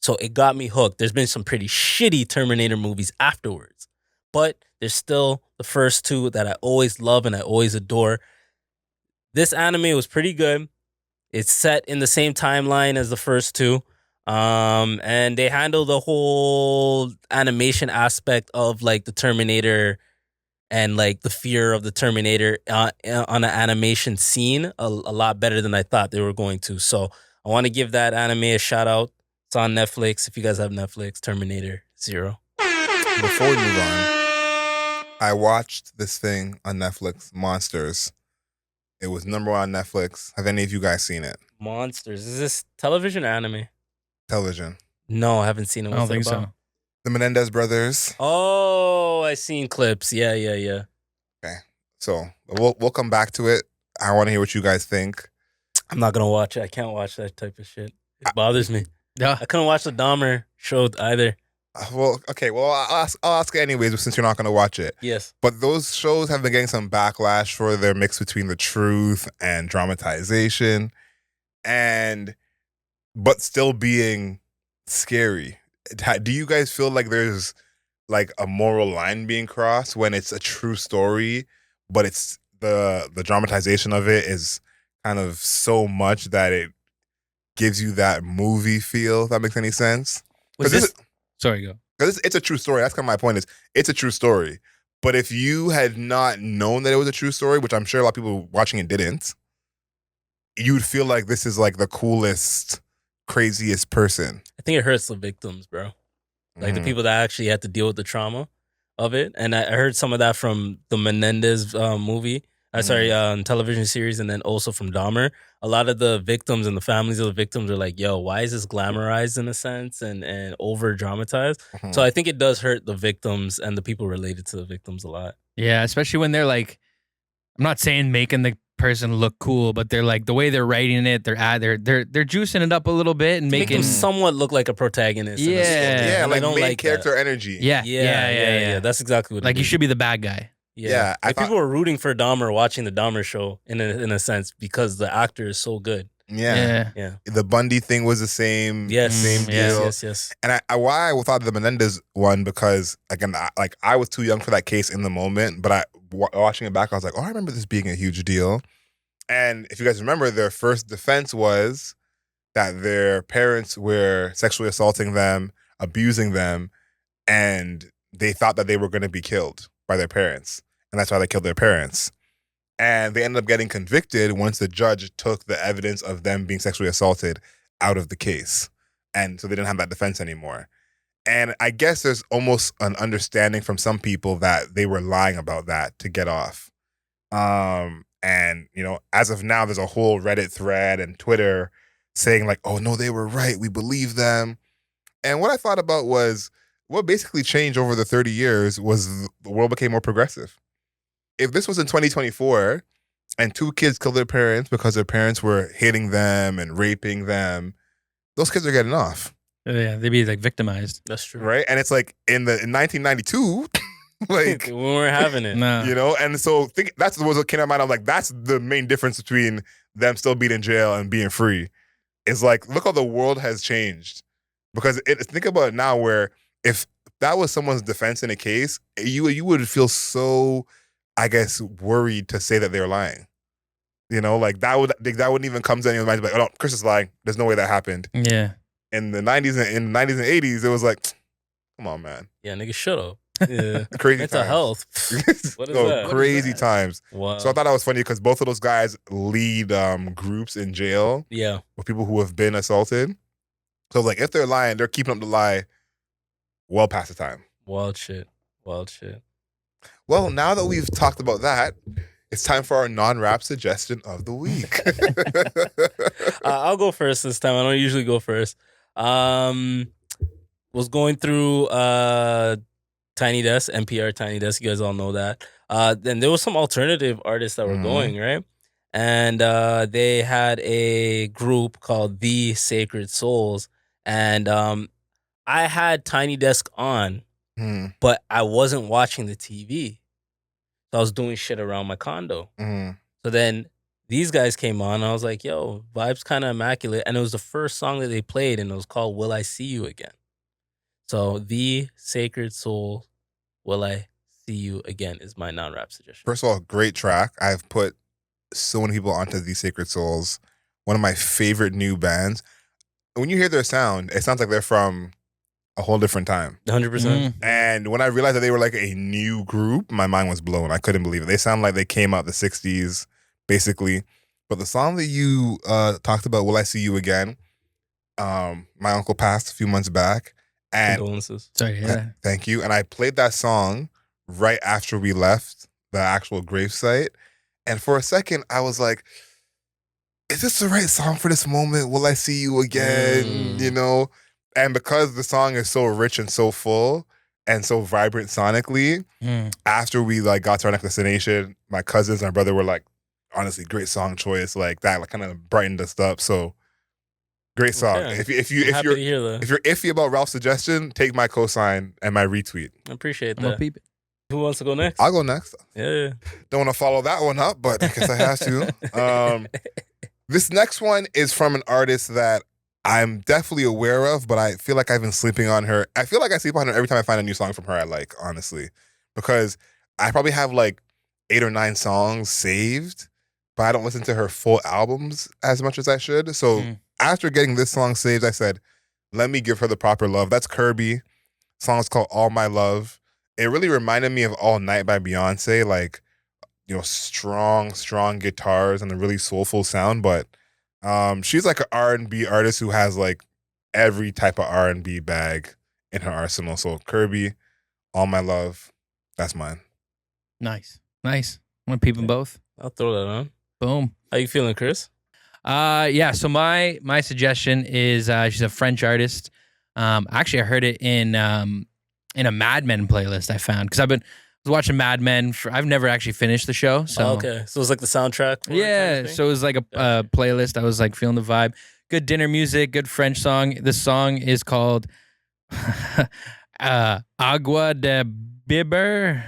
So it got me hooked. There's been some pretty shitty Terminator movies afterwards, but there's still the first two that I always love and I always adore. This anime was pretty good. It's set in the same timeline as the first two. And they handle the whole animation aspect of like the Terminator and like the fear of the Terminator on an animation scene a lot better than I thought they were going to. So I want to give that anime a shout out. It's on Netflix. If you guys have Netflix, Terminator Zero. Before we move on, I watched this thing on Netflix, Monsters. It was number one on Netflix. Have any of you guys seen it? Monsters. Is this television or anime? Television. No, I haven't seen it. I don't What's it think about? so. The Menendez brothers. Oh, I seen clips. Yeah. Okay. So we'll come back to it. I want to hear what you guys think. I'm not gonna watch it. I can't watch that type of shit. It bothers me. Yeah. I couldn't watch the Dahmer show either. Well, okay. Well, I'll ask anyways since you're not going to watch it. Yes. But those shows have been getting some backlash for their mix between the truth and dramatization, but still being scary. Do you guys feel like there's like a moral line being crossed when it's a true story, but it's the dramatization of it is kind of so much that it gives you that movie feel, if that makes any sense? Sorry, go. Because it's a true story. That's kind of my point is it's a true story. But if you had not known that it was a true story, which I'm sure a lot of people watching it didn't, you'd feel like this is like the coolest, craziest person. I think it hurts the victims, bro. Like the people that actually had to deal with the trauma of it. And I heard some of that from the Menendez movie. Television series, and then also from Dahmer. A lot of the victims and the families of the victims are like, yo, why is this glamorized in a sense and over dramatized? So I think it does hurt the victims and the people related to the victims a lot. Yeah, especially when they're like, I'm not saying making the person look cool, but they're like the way they're writing it, they're juicing it up a little bit and Make making them somewhat look like a protagonist. in a Yeah. story. Yeah, And like I don't main like character that. energy. Yeah. That's exactly what Like it you is. should be the bad guy. Yeah, I Like people were rooting for Dahmer watching the Dahmer show in a sense because the actor is so good. Yeah. Yeah. The Bundy thing was the same. Yes. Same deal. Yes. And why I thought of the Menendez one because again, I was too young for that case in the moment, but watching it back, I was like, oh, I remember this being a huge deal. And if you guys remember, their first defense was that their parents were sexually assaulting them, abusing them, and they thought that they were going to be killed by their parents. and that's why they killed their parents. And they ended up getting convicted once the judge took the evidence of them being sexually assaulted out of the case. And so they didn't have that defense anymore. And I guess there's almost an understanding from some people that they were lying about that to get off. And, you know, as of now, there's a whole Reddit thread and Twitter saying like, oh, no, they were right. We believe them. And what I thought about was what basically changed over the 30 years was the world became more progressive. If this was in 2024 and 2 kids killed their parents because their parents were hitting them and raping them, those kids are getting off. Yeah, they'd be like victimized. That's true. Right? And it's like in 1992, like we weren't having it. No. you know, and so that's what came to mind. I'm like, that's the main difference between them still being in jail and being free. It's like, look how the world has changed. Because think about it now, where if that was someone's defense in a case, you would feel so, I guess, worried to say that they're lying. You know, like that wouldn't even come to anyone's mind. Like, oh no, Chris is lying. There's no way that happened. Yeah. In the 90s and 80s, it was like, come on, man. Yeah, nigga, shut up. Yeah. Crazy Mental times. health. What is Oh, that? crazy times. Wow. So I thought that was funny because both of those guys lead groups in jail Yeah. with people who have been assaulted. So like, if they're lying, they're keeping up the lie well past the time. Wild shit. Wild shit. Well, now that we've talked about that, it's time for our non-rap suggestion of the week. I'll go first this time. I don't usually go first. Was going through Tiny Desk, NPR Tiny Desk. You guys all know that. Then there was some alternative artists that were going, right? And they had a group called The Sacred Souls. And I had Tiny Desk on, but I wasn't watching the TV. So I was doing shit around my condo. So then these guys came on, and I was like, yo, vibe's kind of immaculate. And it was the first song that they played, and it was called Will I See You Again? So The Sacred Soul, Will I See You Again is my non-rap suggestion. First of all, great track. I've put so many people onto The Sacred Souls. One of my favorite new bands. When you hear their sound, it sounds like they're from a whole different time. 100%. And when I realized that they were like a new group, my mind was blown. I couldn't believe it. They sound like they came out the 60s, basically. But the song that you talked about, Will I See You Again? My uncle passed a few months back. And Condolences. Sorry, yeah. thank you. And I played that song right after we left the actual gravesite. And for a second, I was like, is this the right song for this moment? Will I see you again? You know? And because the song is so rich and so full and so vibrant sonically, after we like got to our next destination, my cousins and my brother were like, honestly, great song choice. Like that like kind of brightened us up. So great song. Okay. If you're iffy about Ralph's suggestion, take my cosign and my retweet. I appreciate I'm gonna that. peep it. Who wants to go next? I'll go next. Yeah. Don't want to follow that one up, but I guess I have to. This next one is from an artist that I'm definitely aware of, but I feel like I've been sleeping on her. I feel like I sleep on her every time I find a new song from her I like, honestly. Because I probably have like 8 or 9 songs saved, but I don't listen to her full albums as much as I should. So after getting this song saved, I said, let me give her the proper love. That's Kirby. The song is called All My Love. It really reminded me of All Night by Beyonce, like, you know, strong guitars and a really soulful sound. But she's like an R&B artist who has like every type of R&B bag in her arsenal. So Kirby, All My Love, that's mine. Nice. I'm gonna peep them both. I'll throw that on. Boom. How you feeling, Chris? Yeah. So my suggestion is she's a French artist. Actually, I heard it in a Mad Men playlist I found because I was watching Mad Men. I've never actually finished the show. So Okay, so it's like the soundtrack. for it yeah. kind of thing? So it was like a playlist. I was like feeling the vibe. Good dinner music. Good French song. This song is called Agua de Biber.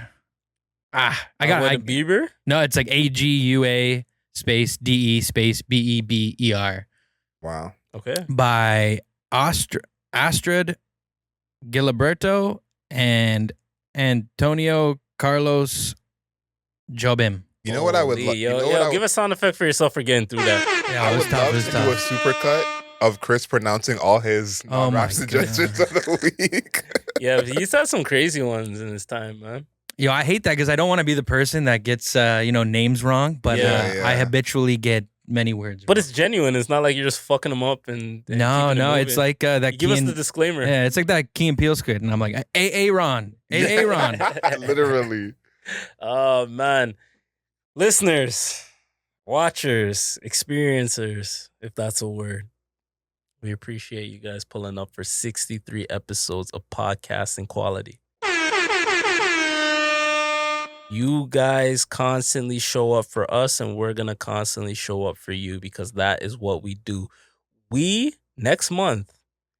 I got Agua de Bieber. No, it's like AGUA space DE space BEBER Wow. Okay. by Astrid Giliberto and Antonio Carlos Jobim. You know what I would love? Yo, give a sound effect for yourself for getting through that. Yeah, I it was would tough. love It was to do a tough. supercut of Chris pronouncing all his Oh non-rap my suggestions of the week. Yeah, he's had some crazy ones in his time, man. Yo, I hate that because I don't want to be the person that gets names wrong, but Yeah. I habitually get many words But wrong. it's genuine. It's not like you're just fucking them up and No, it's like that. You give us the disclaimer. Yeah, it's like that Key and Peele squid, and I'm like, Ron, Ron. Literally. Oh man, listeners, watchers, experiencers, if that's a word. We appreciate you guys pulling up for 63 episodes of podcasting quality. You guys constantly show up for us, and we're going to constantly show up for you because that is what we do. Next month,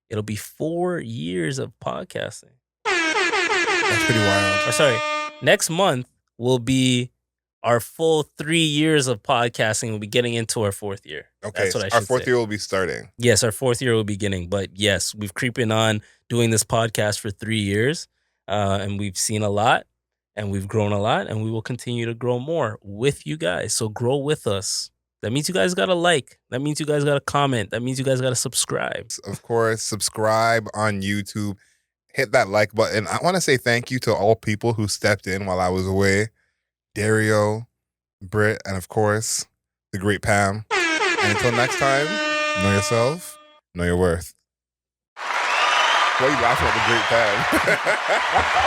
it'll be 4 years of podcasting. That's pretty wild. Or sorry, next month will be our full 3 years of podcasting. We'll be getting into our 4th year. Okay, That's what I should our 4th say. year will be starting. Yes, our 4th year will be beginning. But yes, we've creeping on doing this podcast for 3 years. And we've seen a lot. And we've grown a lot, and we will continue to grow more with you guys. So grow with us. That means you guys got to like. That means you guys got to comment. That means you guys got to subscribe. Of course, subscribe on YouTube. Hit that like button. I want to say thank you to all people who stepped in while I was away. Dario, Britt, and of course, the great Pam. And until next time, know yourself, know your worth. Why are you laughing at the great Pam?